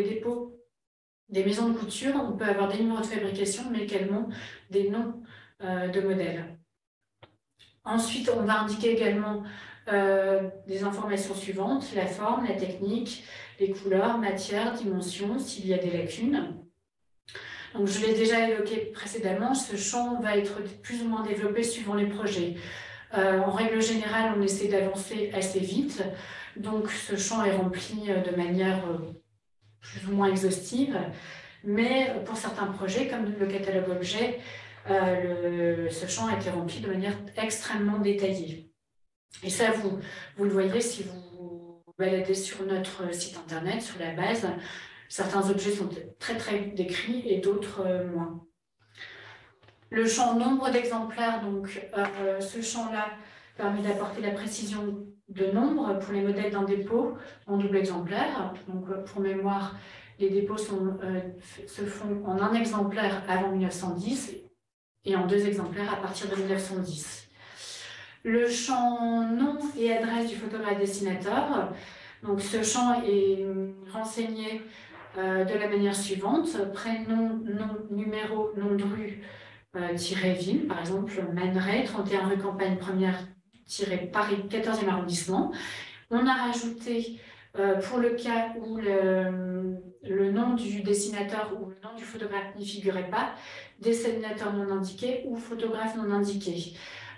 dépôts des maisons de couture, on peut avoir des numéros de fabrication, mais également des noms de modèles. Ensuite, on va indiquer également des informations suivantes, la forme, la technique, les couleurs, matière, dimension, s'il y a des lacunes. Donc, je l'ai déjà évoqué précédemment, ce champ va être plus ou moins développé suivant les projets. En règle générale, on essaie d'avancer assez vite, donc ce champ est rempli de manière plus ou moins exhaustive, mais pour certains projets, comme le catalogue objet, ce champ a été rempli de manière extrêmement détaillée. Et ça, vous le voyez si vous vous baladez sur notre site internet, sur la base. Certains objets sont très décrits et d'autres moins. Le champ nombre d'exemplaires, donc ce champ-là permet d'apporter la précision de nombre pour les modèles d'un dépôt en double exemplaire. Donc pour mémoire, les dépôts se font en un exemplaire avant 1910 et en 2 exemplaires à partir de 1910. Le champ nom et adresse du photographe dessinateur. Donc ce champ est renseigné de la manière suivante: prénom, nom, numéro, nom de rue, ville, par exemple Man Ray, 31 rue Campagne 1er, Paris 14e arrondissement. On a rajouté, pour le cas où le nom du dessinateur ou le nom du photographe n'y figurait pas, dessinateur non indiqué ou photographe non indiqué.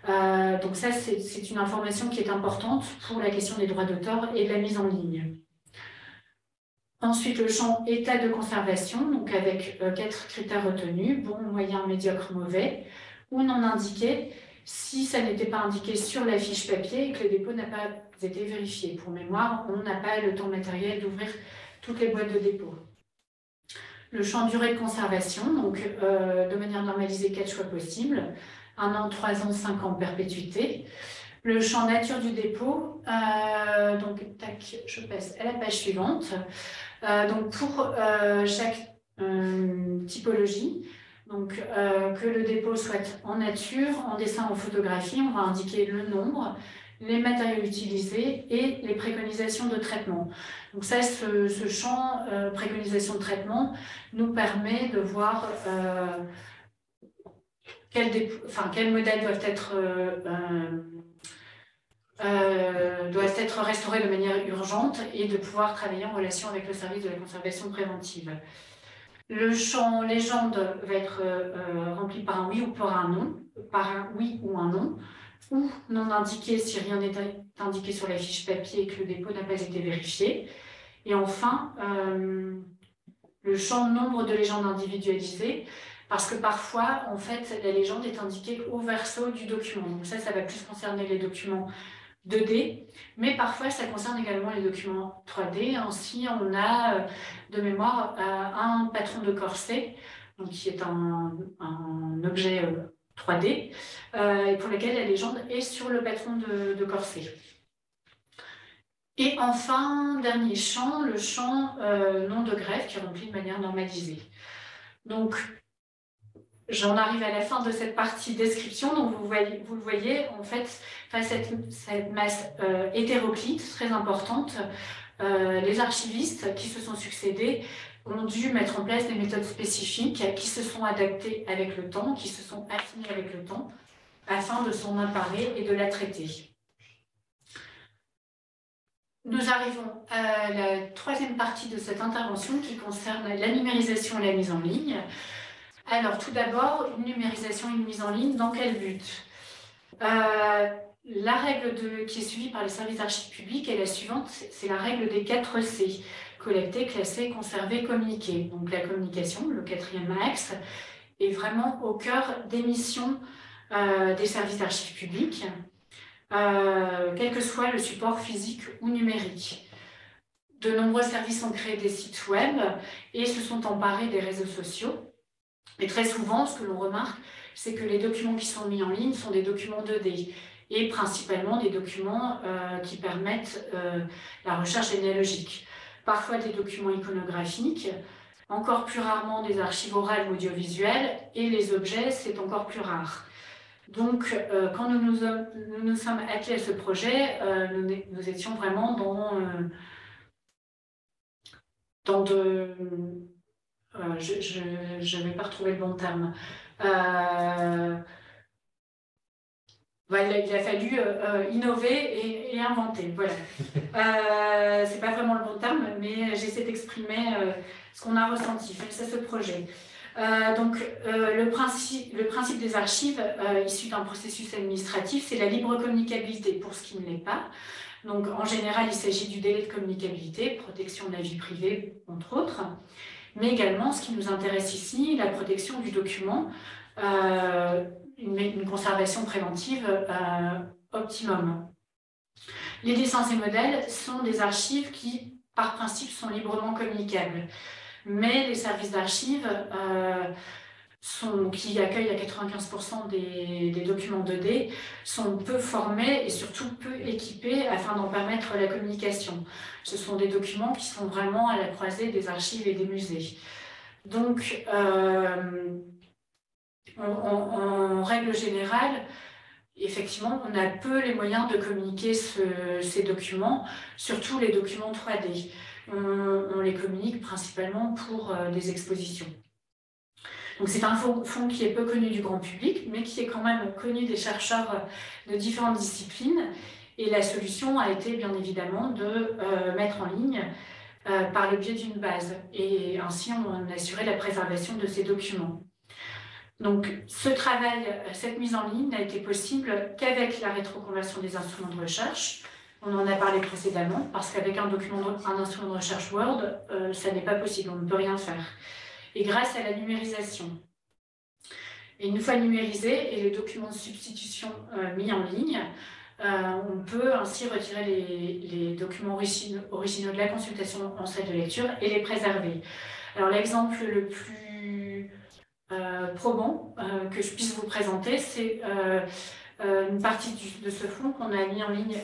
Donc ça, c'est une information qui est importante pour la question des droits d'auteur et de la mise en ligne. Ensuite, le champ état de conservation, donc avec 4 critères retenus: bon, moyen, médiocre, mauvais, ou non indiqué, si ça n'était pas indiqué sur la fiche papier et que le dépôt n'a pas été vérifié. Pour mémoire, on n'a pas le temps matériel d'ouvrir toutes les boîtes de dépôt. Le champ durée de conservation, donc de manière normalisée, 4 choix possibles. 1 an, 3 ans, 5 ans, perpétuité. Le champ nature du dépôt, donc tac, je passe à la page suivante. Donc pour chaque typologie, donc que le dépôt soit en nature, en dessin, en photographie, on va indiquer le nombre, les matériaux utilisés et les préconisations de traitement. Donc ça, ce champ préconisation de traitement nous permet de voir quels modèles doivent être restaurés de manière urgente et de pouvoir travailler en relation avec le service de la conservation préventive. Le champ légende va être rempli par un oui ou par un non, par un oui ou un non, ou non indiqué si rien n'est indiqué sur la fiche papier et que le dépôt n'a pas été vérifié. Et enfin, le champ nombre de légendes individualisées, parce que parfois, en fait, la légende est indiquée au verso du document. Donc ça va plus concerner les documents 2D, mais parfois ça concerne également les documents 3D. Ainsi, on a de mémoire un patron de corset, donc qui est un objet 3D, et pour lequel la légende est sur le patron de corset. Et enfin, dernier champ, le champ nom de greffe qui est rempli de manière normalisée. Donc, j'en arrive à la fin de cette partie description. Donc, vous le voyez, en fait, face à cette masse hétéroclite très importante, les archivistes qui se sont succédés ont dû mettre en place des méthodes spécifiques qui se sont adaptées avec le temps, qui se sont affinées avec le temps, afin de s'en emparer et de la traiter. Nous arrivons à la troisième partie de cette intervention qui concerne la numérisation et la mise en ligne. Alors, tout d'abord, une numérisation et une mise en ligne, dans quel but? La règle qui est suivie par les services d'archives publiques est la suivante, c'est la règle des 4 C, collecter, classer, conserver, communiquer. Donc la communication, le 4e axe, est vraiment au cœur des missions des services d'archives publiques, quel que soit le support physique ou numérique. De nombreux services ont créé des sites web et se sont emparés des réseaux sociaux. Et très souvent, ce que l'on remarque, c'est que les documents qui sont mis en ligne sont des documents 2D et principalement des documents qui permettent la recherche généalogique. Parfois des documents iconographiques, encore plus rarement des archives orales ou audiovisuelles, et les objets, c'est encore plus rare. Donc, quand nous nous sommes attelés à ce projet, nous étions vraiment dans de... je ne vais pas retrouver le bon terme. Voilà, il a fallu innover et inventer. Voilà. C'est pas vraiment le bon terme, mais j'essaie d'exprimer ce qu'on a ressenti face à ce projet. Le principe des archives issues d'un processus administratif, c'est la libre communicabilité pour ce qui ne l'est pas. Donc, en général, il s'agit du délai de communicabilité, protection de la vie privée, entre autres. Mais également, ce qui nous intéresse ici, la protection du document, une conservation préventive optimum. Les licences et modèles sont des archives qui, par principe, sont librement communicables. Mais les services d'archives qui accueillent à 95% des documents 2D sont peu formés et surtout peu équipés afin d'en permettre la communication. Ce sont des documents qui sont vraiment à la croisée des archives et des musées. Donc, en règle générale, effectivement, on a peu les moyens de communiquer ces documents, surtout les documents 3D. On les communique principalement pour des expositions. Donc c'est un fonds qui est peu connu du grand public, mais qui est quand même connu des chercheurs de différentes disciplines. Et la solution a été bien évidemment de mettre en ligne par le biais d'une base. Et ainsi, on a assuré la préservation de ces documents. Donc ce travail, cette mise en ligne n'a été possible qu'avec la rétroconversion des instruments de recherche. On en a parlé précédemment, parce qu'avec un instrument de recherche Word, ça n'est pas possible, on ne peut rien faire. Et grâce à la numérisation. Et une fois numérisé et les documents de substitution mis en ligne, on peut ainsi retirer les documents originaux de la consultation en salle de lecture et les préserver. Alors l'exemple le plus probant que je puisse vous présenter, c'est une partie de ce fonds qu'on a mis en ligne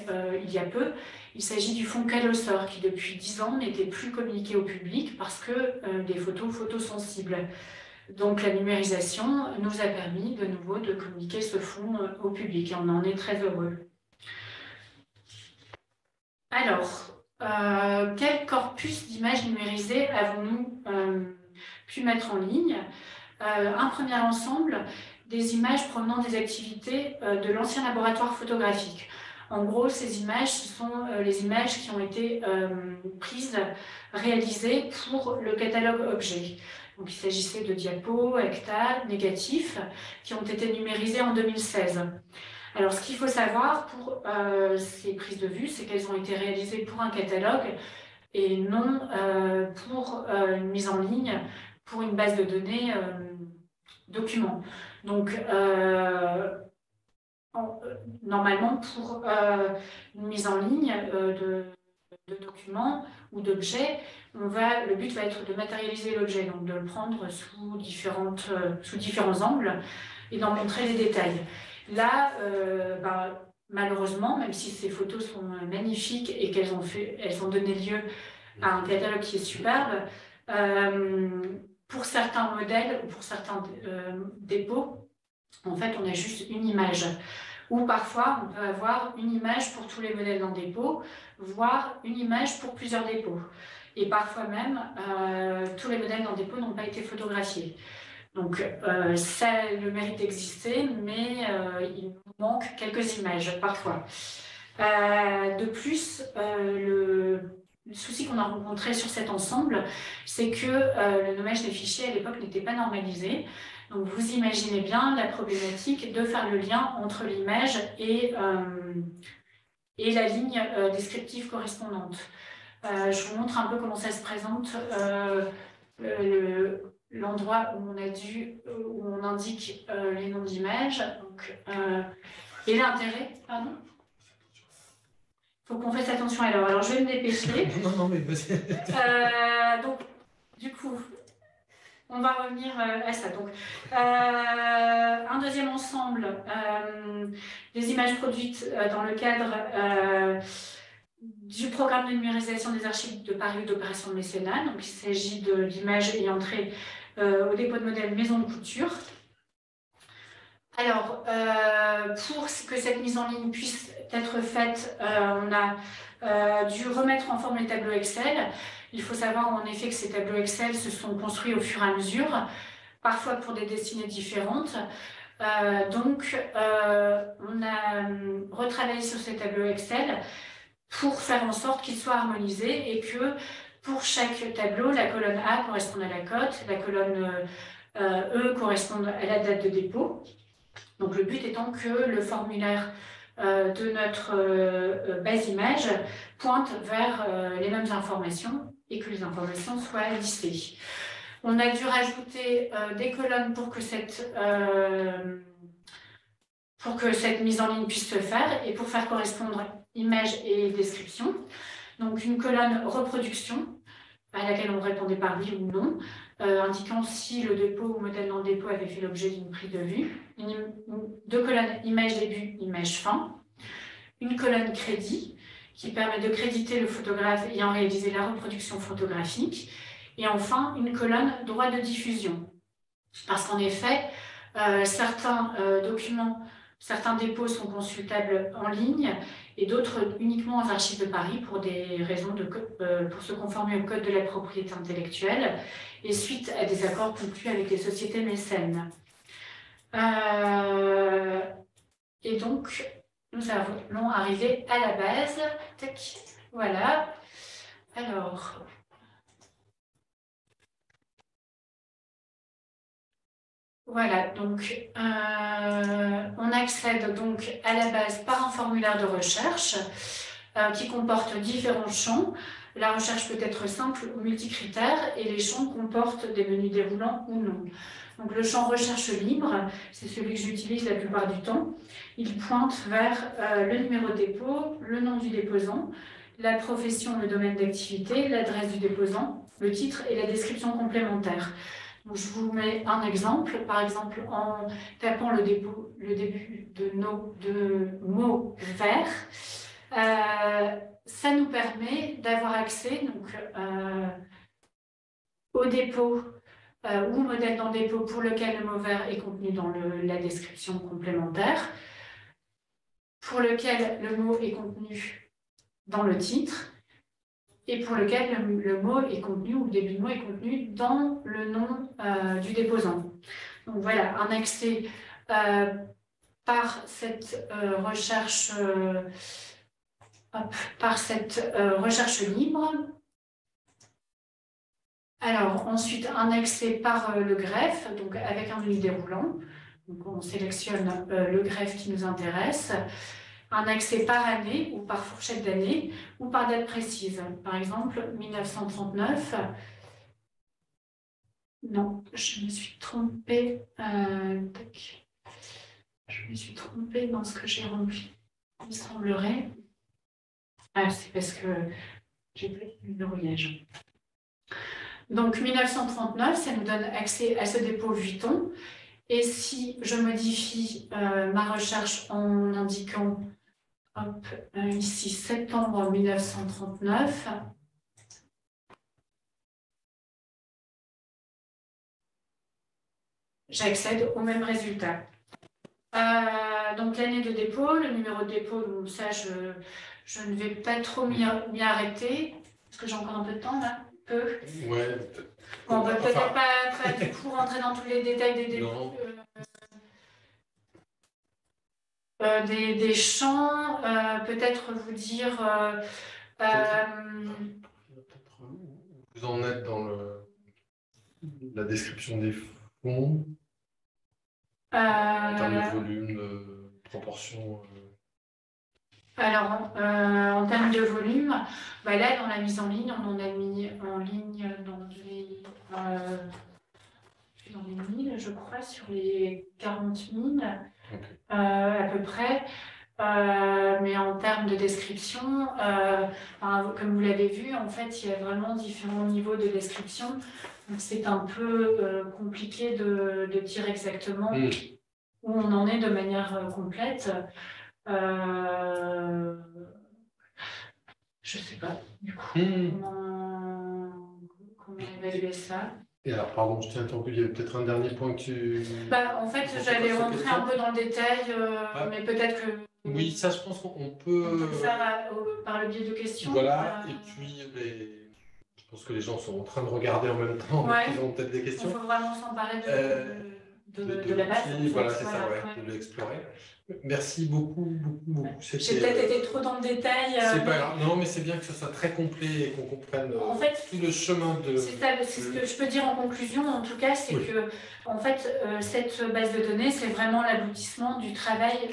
il y a peu. Il s'agit du fonds Calosor qui depuis 10 ans n'était plus communiqué au public parce que des photos photosensibles. Donc la numérisation nous a permis de nouveau de communiquer ce fonds au public et on en est très heureux. Alors, quel corpus d'images numérisées avons-nous pu mettre en ligne? Un premier ensemble des images provenant des activités de l'ancien laboratoire photographique. En gros, ces images, ce sont les images qui ont été réalisées pour le catalogue objet. Donc, il s'agissait de diapos, hectares, négatifs, qui ont été numérisés en 2016. Alors, ce qu'il faut savoir pour ces prises de vue, c'est qu'elles ont été réalisées pour un catalogue et non pour une mise en ligne, pour une base de données documents. Donc, normalement, pour une mise en ligne de documents ou d'objets, le but va être de matérialiser l'objet, donc de le prendre sous différents angles et d'en montrer les détails. Là, malheureusement, même si ces photos sont magnifiques et qu'elles ont donné lieu à un catalogue qui est superbe, pour certains modèles ou pour certains dépôts, en fait, on a juste une image. Ou parfois, on peut avoir une image pour tous les modèles dans le dépôt, voire une image pour plusieurs dépôts. Et parfois même, tous les modèles dans le dépôt n'ont pas été photographiés. Donc, ça a le mérite d'exister, mais il nous manque quelques images parfois. De plus, le souci qu'on a rencontré sur cet ensemble, c'est que le nommage des fichiers à l'époque n'était pas normalisé. Donc, vous imaginez bien la problématique de faire le lien entre l'image et la ligne descriptive correspondante. Je vous montre un peu comment ça se présente. L'endroit où on indique les noms d'images. Et l'intérêt, pardon ? Il faut qu'on fasse attention alors. Alors, je vais me dépêcher. Non, mais vas-y. Donc, du coup, on va revenir à ça. Donc, un deuxième ensemble des images produites dans le cadre du programme de numérisation des archives de Paris ou d'opération de mécénat. Donc, il s'agit d'images ayant trait au dépôt de modèles maison de couture. Alors, pour que cette mise en ligne puisse être faite, on a dû remettre en forme les tableaux Excel. Il faut savoir en effet que ces tableaux Excel se sont construits au fur et à mesure, parfois pour des destinées différentes. Donc, on a retravaillé sur ces tableaux Excel pour faire en sorte qu'ils soient harmonisés et que pour chaque tableau, la colonne A corresponde à la cote, la colonne E corresponde à la date de dépôt. Donc le but étant que le formulaire de notre base image pointe vers les mêmes informations et que les informations soient listées. On a dû rajouter des colonnes pour que cette mise en ligne puisse se faire et pour faire correspondre image et description. Donc une colonne reproduction à laquelle on répondait par oui ou non, indiquant si le dépôt ou modèle dans le dépôt avait fait l'objet d'une prise de vue. Deux colonnes image début, image fin. Une colonne crédit qui permet de créditer le photographe ayant réalisé la reproduction photographique. Et enfin, une colonne droit de diffusion. Parce qu'en effet, certains documents, certains dépôts sont consultables en ligne et d'autres uniquement aux archives de Paris pour des raisons pour se conformer au code de la propriété intellectuelle et suite à des accords conclus avec les sociétés mécènes. Et donc, nous allons arriver à la base. Tac, voilà. Alors... Voilà, donc on accède donc à la base par un formulaire de recherche qui comporte différents champs. La recherche peut être simple ou multicritère et les champs comportent des menus déroulants ou non. Donc le champ recherche libre, c'est celui que j'utilise la plupart du temps. Il pointe vers le numéro de dépôt, le nom du déposant la profession, le domaine d'activité, l'adresse du déposant, le titre et la description complémentaire. Donc, je vous mets un exemple. Par exemple, en tapant le début de mots verts, ça nous permet d'avoir accès donc, au dépôt ou modèle dans le dépôt pour lequel le mot vert est contenu dans la description complémentaire, pour lequel le mot est contenu dans le titre, et pour lequel le mot est contenu, ou le début de mot est contenu dans le nom du déposant. Donc voilà, un accès par cette recherche libre. Alors ensuite, un accès par le greffe, donc avec un menu déroulant. Donc on sélectionne le greffe qui nous intéresse. Un accès par année ou par fourchette d'année ou par date précise. Par exemple, 1939. Non, je me suis trompée. Je me suis trompée dans ce que j'ai rempli. Il semblerait. Ah, c'est parce que j'ai pris le verrouillage. Donc 1939, ça nous donne accès à ce dépôt Vuitton. Et si je modifie ma recherche en indiquant ici septembre 1939, j'accède au même résultat. Donc l'année de dépôt, le numéro de dépôt, donc ça je ne vais pas trop m'y arrêter, parce que j'ai encore un peu de temps là. Peu. Ouais. On va peut-être pas du coup rentrer dans tous les détails des dépôts. Des champs, peut-être vous dire... vous en êtes dans la description des fonds, en termes de volume, de proportion. Alors, en termes de volume, bah là, dans la mise en ligne, on en a mis en ligne dans les 1000, je crois, sur les 40 000, okay. À peu près. Mais en termes de description, comme vous l'avez vu, en fait, il y a vraiment différents niveaux de description. Donc, c'est un peu compliqué de dire exactement où on en est de manière complète. Je sais pas, du coup, comment évaluer ça. Et alors, pardon, je t'ai interrompu, il y avait peut-être un dernier point que tu... En fait, j'allais rentrer un peu dans le détail, mais peut-être que... Oui, ça, je pense qu'on peut... On peut le faire par le biais de questions. Voilà, et puis, je pense que les gens sont en train de regarder en même temps, donc ils ont peut-être des questions. Il faut vraiment s'emparer de la base. Voilà, c'est ça, de l'explorer. Merci beaucoup. J'ai peut-être été trop dans le détail. C'est pas grave, non, mais c'est bien que ce soit très complet et qu'on comprenne en fait, tout le chemin de... C'est ce que je peux dire en conclusion, en tout cas, c'est que en fait, cette base de données, c'est vraiment l'aboutissement du travail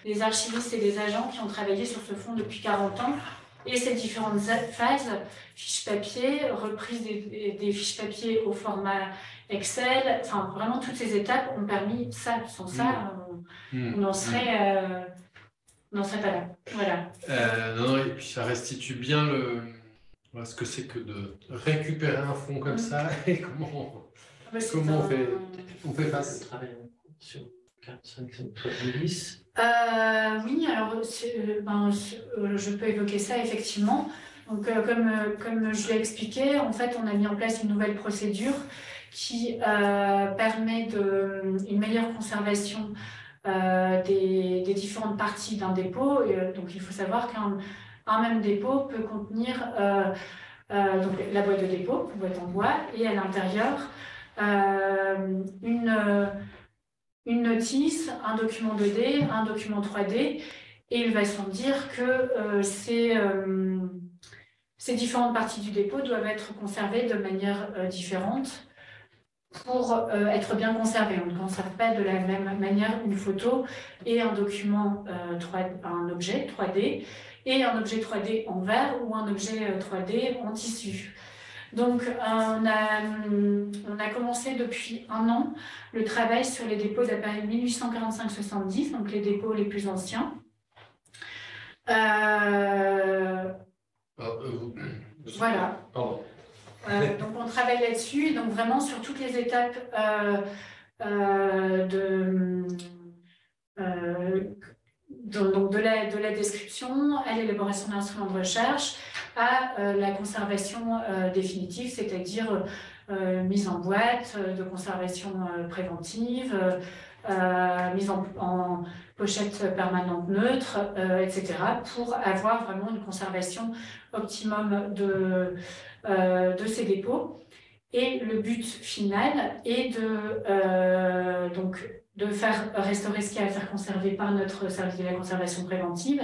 des archivistes et des agents qui ont travaillé sur ce fonds depuis 40 ans. Et ces différentes phases, fiches papier, reprise des fiches papier au format Excel, enfin vraiment toutes ces étapes ont permis ça. Sans ça, on n'en serait pas là. Voilà. Non, et puis ça restitue bien ce que c'est que de récupérer un fonds comme ça et comment on fait face. Sur 4, 5, 10. Oui, alors je peux évoquer ça effectivement. Donc, comme je l'ai expliqué, en fait, on a mis en place une nouvelle procédure qui permet une meilleure conservation des différentes parties d'un dépôt. Donc, il faut savoir qu'un même dépôt peut contenir donc, la boîte de dépôt, une boîte en bois, et à l'intérieur une notice, un document 2D, un document 3D, et il va sans dire que ces différentes parties du dépôt doivent être conservées de manière différente pour être bien conservées. On ne conserve pas de la même manière une photo et un document, un objet 3D, et un objet 3D en verre ou un objet 3D en tissu. Donc, on a commencé depuis 1 an le travail sur les dépôts de la période 1845-70, donc les dépôts les plus anciens. Voilà. Pardon. Donc on travaille là-dessus, donc vraiment sur toutes les étapes donc de la description à l'élaboration d'instruments de recherche, à la conservation définitive, c'est-à-dire mise en boîte, de conservation préventive, mise en pochette permanente neutre, etc., pour avoir vraiment une conservation optimum de ces dépôts. Et le but final est de faire restaurer ce qu'il y a à faire conserver par notre service de la conservation préventive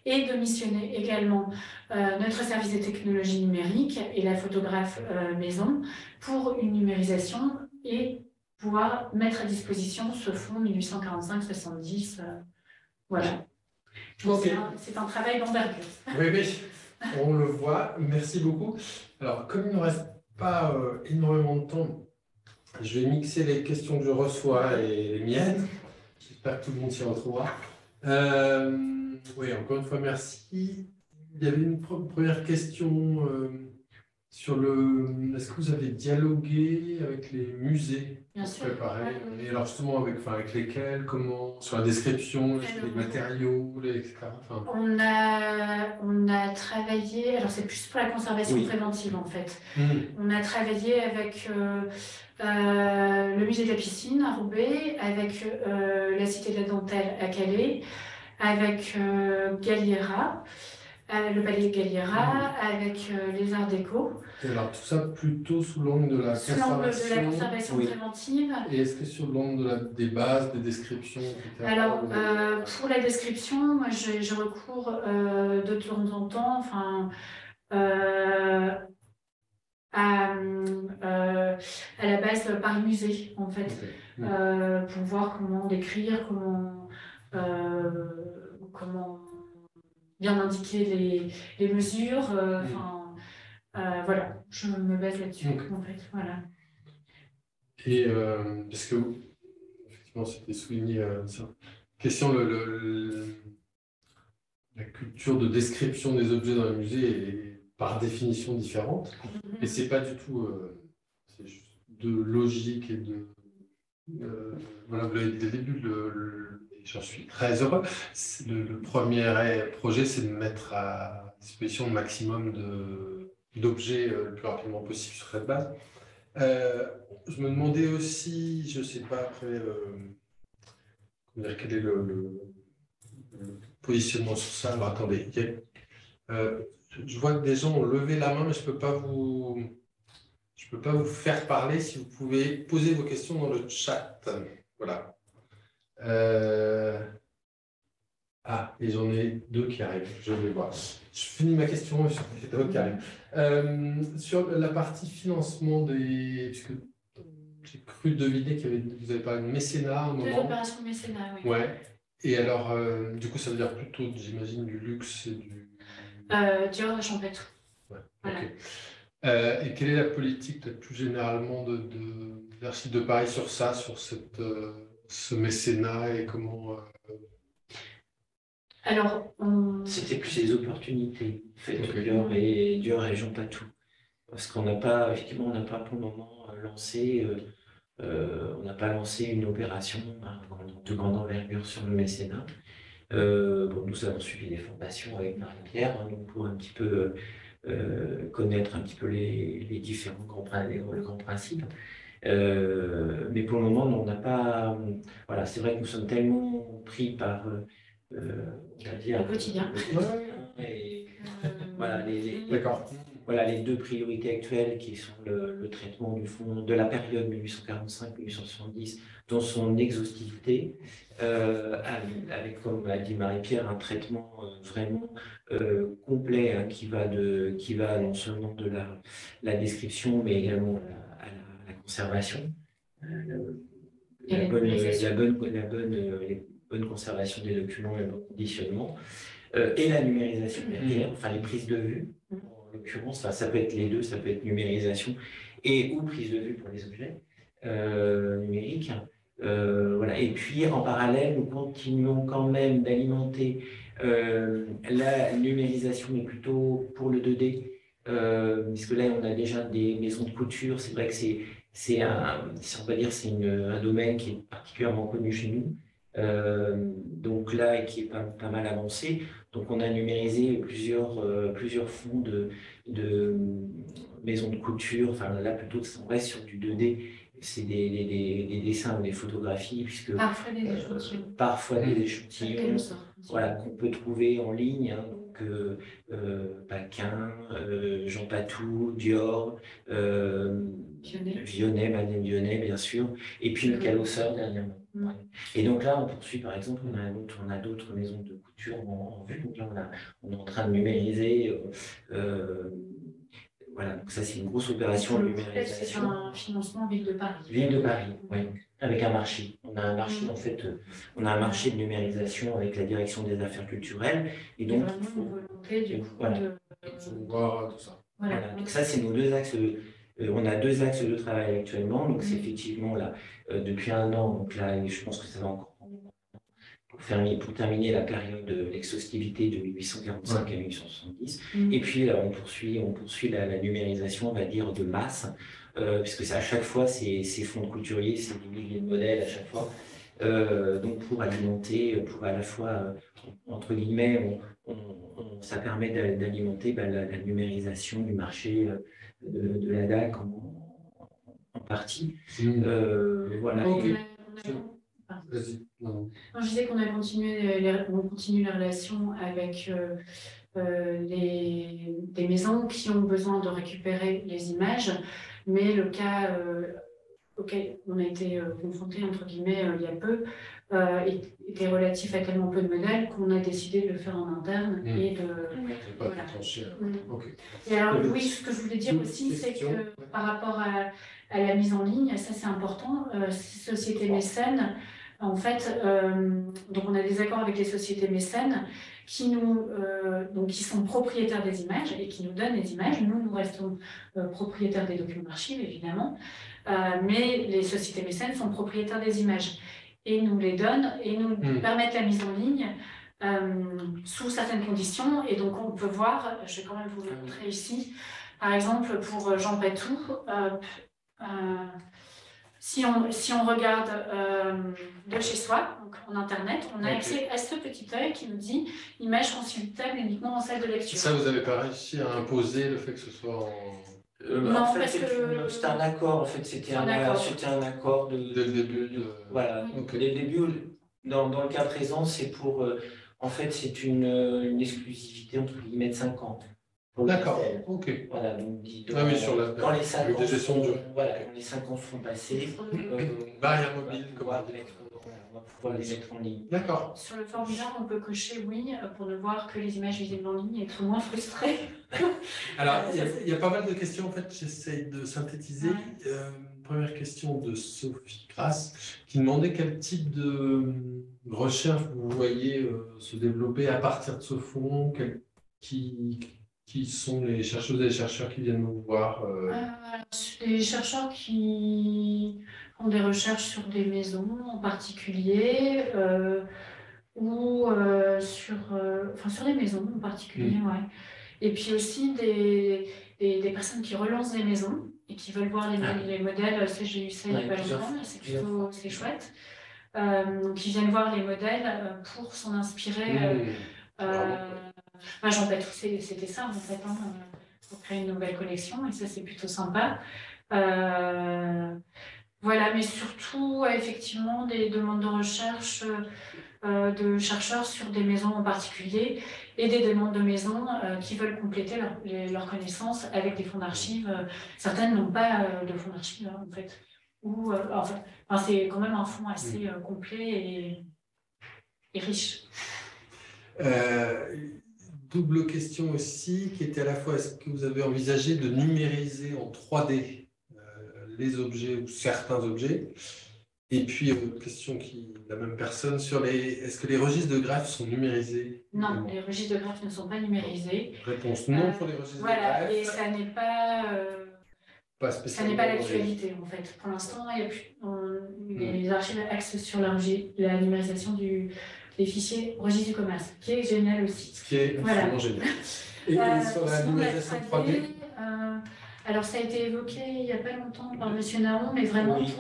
et de missionner également notre service des technologies numériques et la photographe maison pour une numérisation et pouvoir mettre à disposition ce fonds 1845-70. Voilà. Okay. C'est un travail d'envergure. Oui, on le voit. Merci beaucoup. Alors, comme il ne reste pas énormément de temps, je vais mixer les questions que je reçois et les miennes. J'espère que tout le monde s'y retrouvera. Oui, encore une fois, merci. Il y avait une première question sur est-ce que vous avez dialogué avec les musées Bien pour sûr. préparer et alors justement avec lesquels, comment, sur la description, les matériaux, etc. Enfin... On a travaillé, alors c'est plus pour la conservation préventive en fait. On a travaillé avec le musée de la piscine à Roubaix, avec la Cité de la Dentelle à Calais, avec Galliera, le palais Galliera, avec les Arts Déco. Et alors tout ça plutôt sous l'angle de la conservation préventive. Et est-ce que sur l'angle des bases, des descriptions, etc. Alors pour la description, moi je recours de temps en temps, enfin à la base par musée en fait, pour voir comment décrire, comment bien indiquer les mesures. Voilà, je me base là-dessus en fait. Voilà. Et parce que effectivement, c'était souligné ça. Question la culture de description des objets dans les musées est par définition différente. Et c'est pas du tout, c'est juste de logique et de voilà, vous l'avez dit au début, j'en suis très heureux. Le premier projet, c'est de mettre à disposition le maximum d'objets le plus rapidement possible sur cette base. Je me demandais aussi, je ne sais pas après, quel est le positionnement sur ça. Alors attendez, je vois que des gens ont levé la main, mais je ne peux pas vous faire parler. Si vous pouvez poser vos questions dans le chat. Voilà. Et j'en ai deux qui arrivent. Je vais voir. Je finis ma question et j'en ai d'autres qui arrivent. Sur la partie financement puisque j'ai cru deviner vous avez parlé de mécénat à un moment. Des opérations de mécénat, oui. Ouais. Et alors, du coup, ça veut dire plutôt, j'imagine, du luxe et du... Dior et Champêtre. Ouais, voilà. Ok. Et quelle est la politique, peut-être plus généralement, de l'Archive de Paris sur ça, sur ce mécénat et comment... Alors, c'était plus les opportunités faites Dior et Jean Patou. Parce qu'on n'a pas, effectivement, on n'a pas pour le moment lancé, on n'a pas lancé une opération de grande envergure sur le mécénat. Nous avons suivi des formations avec Marie-Pierre, donc pour un petit peu connaître un petit peu les différents grands principes. Mais pour le moment, on n'a pas. Voilà, c'est vrai que nous sommes tellement pris par on va dire, le quotidien. Et, voilà, D'accord. Voilà les deux priorités actuelles qui sont le traitement du fond de la période 1845-1870 dans son exhaustivité, avec, comme a dit Marie-Pierre, un traitement vraiment complet hein, qui va non seulement de la description, mais également à la conservation. La bonne conservation des documents et le conditionnement, et la numérisation derrière, enfin les prises de vue, en l'occurrence, ça peut être les deux, ça peut être numérisation ou prise de vue pour les objets numériques. Voilà. Et puis en parallèle, nous continuons quand même d'alimenter La numérisation est plutôt pour le 2D, puisque là, on a déjà des maisons de couture. C'est vrai que on va dire, c'est un domaine qui est particulièrement connu chez nous. Donc là, et qui est pas mal avancé. Donc, on a numérisé plusieurs fonds de maisons de couture. Enfin, là, plutôt, on reste sur du 2D. C'est des dessins ou des photographies, puisque Parfois des échantillons. parfois des échantillons, Ça. voilà, qu'on peut trouver en ligne, hein, donc Paquin, Jean Patou, Dior, Vionnet, Madeleine Vionnet, bien sûr, et puis le Calosseur dernièrement. Mm. Ouais. Et donc là, on poursuit, par exemple, on a d'autres maisons de couture en vue. Donc là, on est en train de numériser. Voilà, donc ça, c'est une grosse opération de numérisation. C'est un financement Ville de Paris. Ville de Paris, oui, avec un marché. On a un marché, en fait, on a un marché de numérisation avec la direction des affaires culturelles. Et donc, vraiment une volonté du coup voilà. de voir tout ça. Voilà. Donc ça, c'est nos deux axes. On a deux axes de travail actuellement. Donc c'est effectivement là, depuis un an, donc là, je pense que ça va encore pour terminer la période de l'exhaustivité de 1845 à 1870. Et puis là, on poursuit la numérisation, on va dire, de masse, puisque c'est à chaque fois, ces fonds de couturiers, c'est des milliers de modèles à chaque fois. Donc pour alimenter, pour à la fois, entre guillemets, ça permet d'alimenter la numérisation du marché de la DAC en partie. Voilà. Okay. Vas-y. Non, je disais qu'on on continue les relations avec des maisons qui ont besoin de récupérer les images, mais le cas auquel on a été confronté entre guillemets il y a peu était relatif à tellement peu de modèles qu'on a décidé de le faire en interne et de voilà. Okay. Et alors oui, ce que je voulais dire aussi, c'est que par rapport à la mise en ligne, ça c'est important, sociétés mécènes, en fait, donc on a des accords avec les sociétés mécènes qui qui sont propriétaires des images et qui nous donnent les images. Nous restons propriétaires des documents d'archives, évidemment, mais les sociétés mécènes sont propriétaires des images et nous les donnent et nous permettent la mise en ligne sous certaines conditions. Et donc on peut voir, je vais quand même vous le montrer ici, par exemple pour Jean Patou, si on regarde de chez soi, donc en internet, on a accès à ce petit œil qui nous dit image consultable uniquement en salle de lecture. Ça, vous n'avez pas réussi à imposer le fait que ce soit en... non, en fait, c'était un accord. En fait, c'était un accord dès le début. Voilà. Dès le début, dans le cas présent, c'est pour. En fait, c'est une exclusivité entre guillemets de 5 ans. D'accord. Ok. Voilà. Donc, dans les 5 ans. De gestion de... Voilà. Quand les 5 ans sont passés. Barrière mobile, on va pouvoir les mettre en ligne. D'accord. Sur le formulaire, on peut cocher oui pour ne voir que les images visibles en ligne et être moins frustré. Alors, il y a pas mal de questions, en fait, j'essaie de synthétiser. Première question de Sophie Grasse, qui demandait quel type de recherche vous voyez se développer à partir de ce fonds, qui sont les chercheuses et les chercheurs qui viennent vous voir Les chercheurs qui font des recherches sur des maisons en particulier, ou sur des maisons en particulier, ouais. Et puis aussi des personnes qui relancent des maisons et qui veulent voir les modèles. Ça, j'ai eu ça il n'y a pas longtemps, c'est chouette. Qui viennent voir les modèles pour s'en inspirer. Jean Patou, c'était ça en fait, pour créer une nouvelle collection, et ça c'est plutôt sympa. Voilà, mais surtout effectivement des demandes de recherche de chercheurs sur des maisons en particulier et des demandes de maisons qui veulent compléter leurs connaissances avec des fonds d'archives. Certaines n'ont pas de fonds d'archives en fait. C'est quand même un fonds assez complet et riche. Double question aussi, qui était à la fois, est-ce que vous avez envisagé de numériser en 3D les objets ou certains objets? Et puis, question qui la même personne sur est-ce que les registres de greffe sont numérisés? Non, les registres de greffe ne sont pas numérisés. Réponse non pour les registres de greffe. Voilà, et ça n'est pas l'actualité en fait. Pour l'instant, il y a plus, les archives axent sur la numérisation les fichiers au registre du commerce, qui est génial aussi. Ce qui est absolument génial. Et sur la Sinon, numérisation 3D, alors ça a été évoqué il n'y a pas longtemps par Monsieur Naon, mais vraiment Oui.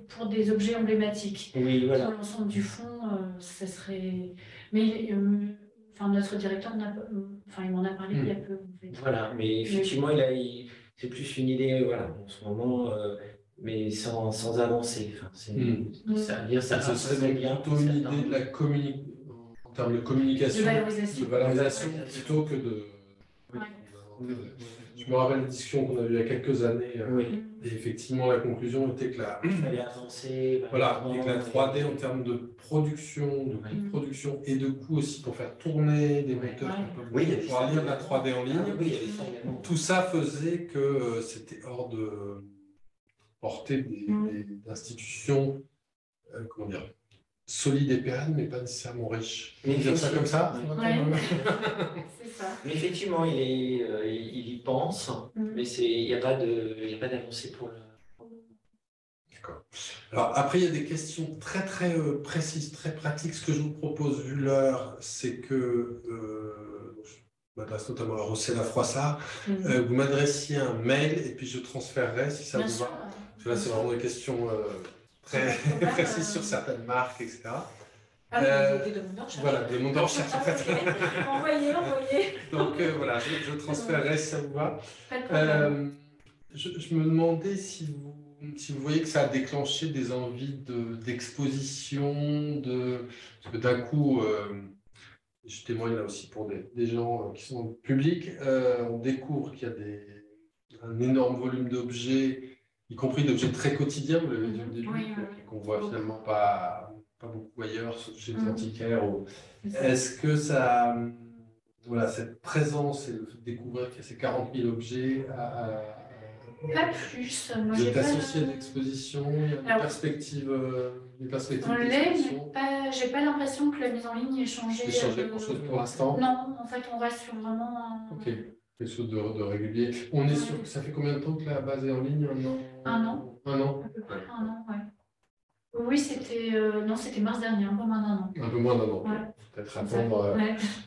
pour des objets emblématiques. Oui, voilà. Pour l'ensemble du fonds, ça serait. Mais enfin, notre directeur il m'en a parlé il y a peu. En fait. Voilà, mais effectivement, c'est plus une idée, voilà, en ce moment, mais sans avancer. Enfin, ça veut dire ça ça serait bien. plutôt une idée de la en termes de communication, de valorisation plutôt que de. Ouais. Je me rappelle une discussion qu'on a eue il y a quelques années, et effectivement la conclusion était que il fallait avancer. Voilà, et que la 3D en termes de production, de coût de production et de coût aussi pour faire tourner des moteurs pour lire de la 3D en ligne, tout ça faisait que c'était hors de portée d'institutions, comment dire, solides et pérennes, mais pas nécessairement riches. Mais dire ça comme ça. C'est ça. Mais effectivement, il y pense, mais il n'y a pas d'avancée pour le. D'accord. Alors après, il y a des questions très très précises, très pratiques. Ce que je vous propose, vu l'heure, c'est que je m'adresse notamment à Rossella Froissart, vous m'adressiez un mail et puis je transférerai si ça vous va. Parce que là, c'est vraiment des questions très précises sur certaines marques, etc. Des demandes de recherche. Voilà, des demandes de recherche en fait. Envoyez. Donc voilà, je transférerai si ça vous va. Pas de problème. Je me demandais si vous voyez que ça a déclenché des envies d'exposition, parce que d'un coup, je témoigne là aussi pour des gens qui sont publics, on découvre qu'il y a un énorme volume d'objets, y compris d'objets très quotidiens, vous l'avez dit au début, qu'on voit finalement pas beaucoup ailleurs, sauf chez les antiquaires. Est-ce que ça, voilà, cette présence et le fait de découvrir qu'il y a ces 40 000 objets pas plus. Moi, vous êtes associé à l'exposition, il y a des perspectives on l'est, mais j'ai pas l'impression que la mise en ligne ait changé. Quelque chose pour l'instant? Non, en fait, on reste sur vraiment. Ok, quelque chose de régulier. On est sûr que ça fait combien de temps que la base est en ligne? Un an. Un an? À peu près un an, ouais. Oui, c'était mars dernier, un peu moins d'un an. Un peu moins d'un an. Ouais. Peut-être attendre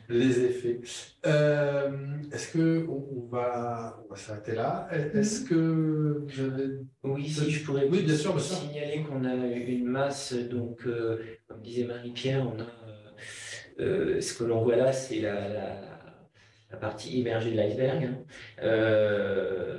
les effets. Est-ce qu'on va s'arrêter là? Est-ce que vous avez... Oui, si je pourrais bien sûr. signaler qu'on a une masse, donc, comme disait Marie-Pierre, on a ce que l'on voit là, c'est la partie immergée de l'iceberg.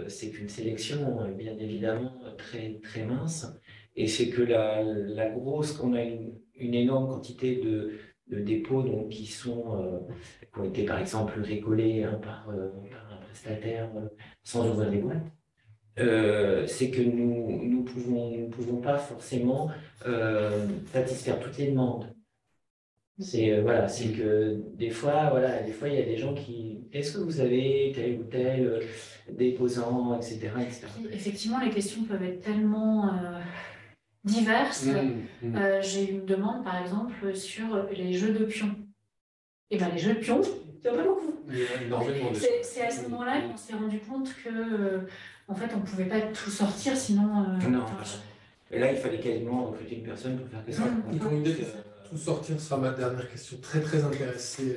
C'est qu'une sélection, bien évidemment, très, très mince. Et c'est que la grosse, qu'on a une énorme quantité de dépôts donc, qui ont été par exemple récollés par un prestataire sans ouvrir les boîtes. C'est que nous ne pouvons pas forcément satisfaire toutes les demandes. C'est que des fois il y a des gens qui est-ce que vous avez tel ou tel déposant, etc. Effectivement, les questions peuvent être tellement diverses. J'ai eu une demande, par exemple, sur les jeux de pions. Et bien, les jeux de pions, il n'y en a pas beaucoup. C'est à ce moment-là qu'on s'est rendu compte que, en fait, on ne pouvait pas tout sortir, sinon... non. Et là, il fallait quasiment recruter une personne pour faire que ça. Tout sortir sera ma dernière question. Très, très intéressée.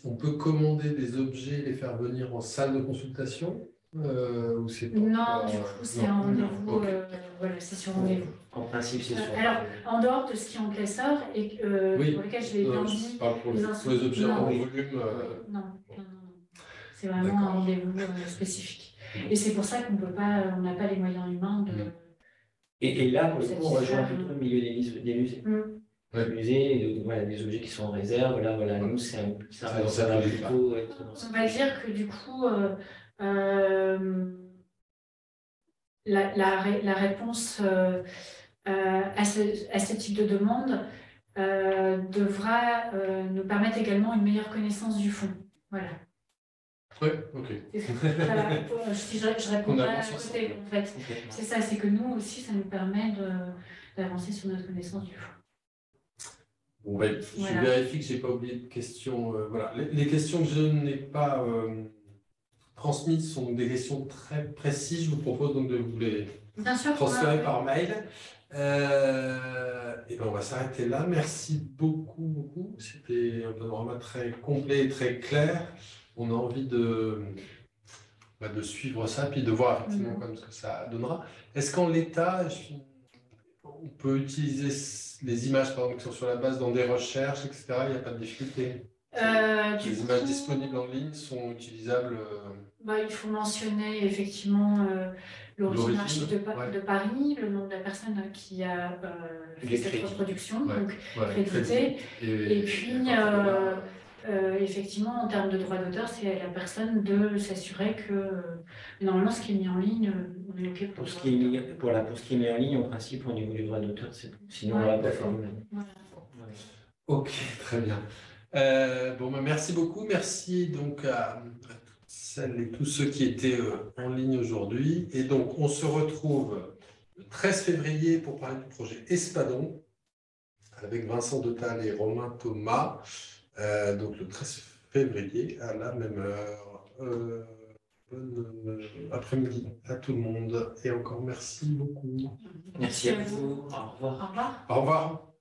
On peut commander des objets, les faire venir en salle de consultation ou c'est pas... Non, du coup, c'est un rendez-vous. Voilà, c'est sur rendez-vous. En principe, c'est sûr. Alors, en dehors de ce qui est en classeur, et pour lesquels je l'ai bien dit... pour les objets en volume... Non. C'est vraiment un rendez-vous spécifique. Et c'est pour ça qu'on peut pas, on n'a pas les moyens humains de... Et là, pour le coup, on rejoint plutôt le milieu des musées. Les musées, des objets qui sont en réserve. Là, nous, c'est un plutôt. On va dire que du coup, la réponse à ce type de demande devra nous permettre également une meilleure connaissance du fond. Voilà. Oui, ok. Si je réponds pas à côté, en fait. C'est ça, c'est que nous aussi, ça nous permet d'avancer sur notre connaissance du fond. Bon, je vérifie que je n'ai pas oublié de questions. Les questions que je n'ai pas transmises sont des questions très précises. Je vous propose donc de vous les Bien sûr. transféré par mail. Et ben on va s'arrêter là. Merci beaucoup, beaucoup. C'était un panorama très complet et très clair. On a envie de suivre ça, puis de voir effectivement comme ce que ça donnera. Est-ce qu'en l'état, on peut utiliser les images par exemple, qui sont sur la base dans des recherches, etc. Il n'y a pas de difficulté. Les images disponibles en ligne sont utilisables. Il faut mentionner effectivement l'origine archive de Paris, le nom de la personne qui a fait cette reproduction, donc crédité. Et puis, effectivement, en termes de droit d'auteur, c'est à la personne de s'assurer que, normalement, ce qui est mis en ligne, on est OK pour ce qui est mis en ligne, en principe, au niveau du droit d'auteur, c'est bon. Sinon, on va pas faire. Ok, très bien. Merci beaucoup. Merci donc à toutes celles et tous ceux qui étaient en ligne aujourd'hui. Et donc, on se retrouve le 13 février pour parler du projet Espadon avec Vincent Detal et Romain Thomas. Donc, le 13 février à la même heure. Bon après-midi à tout le monde. Et encore merci beaucoup. Merci à vous. Au revoir. Au revoir. Au revoir.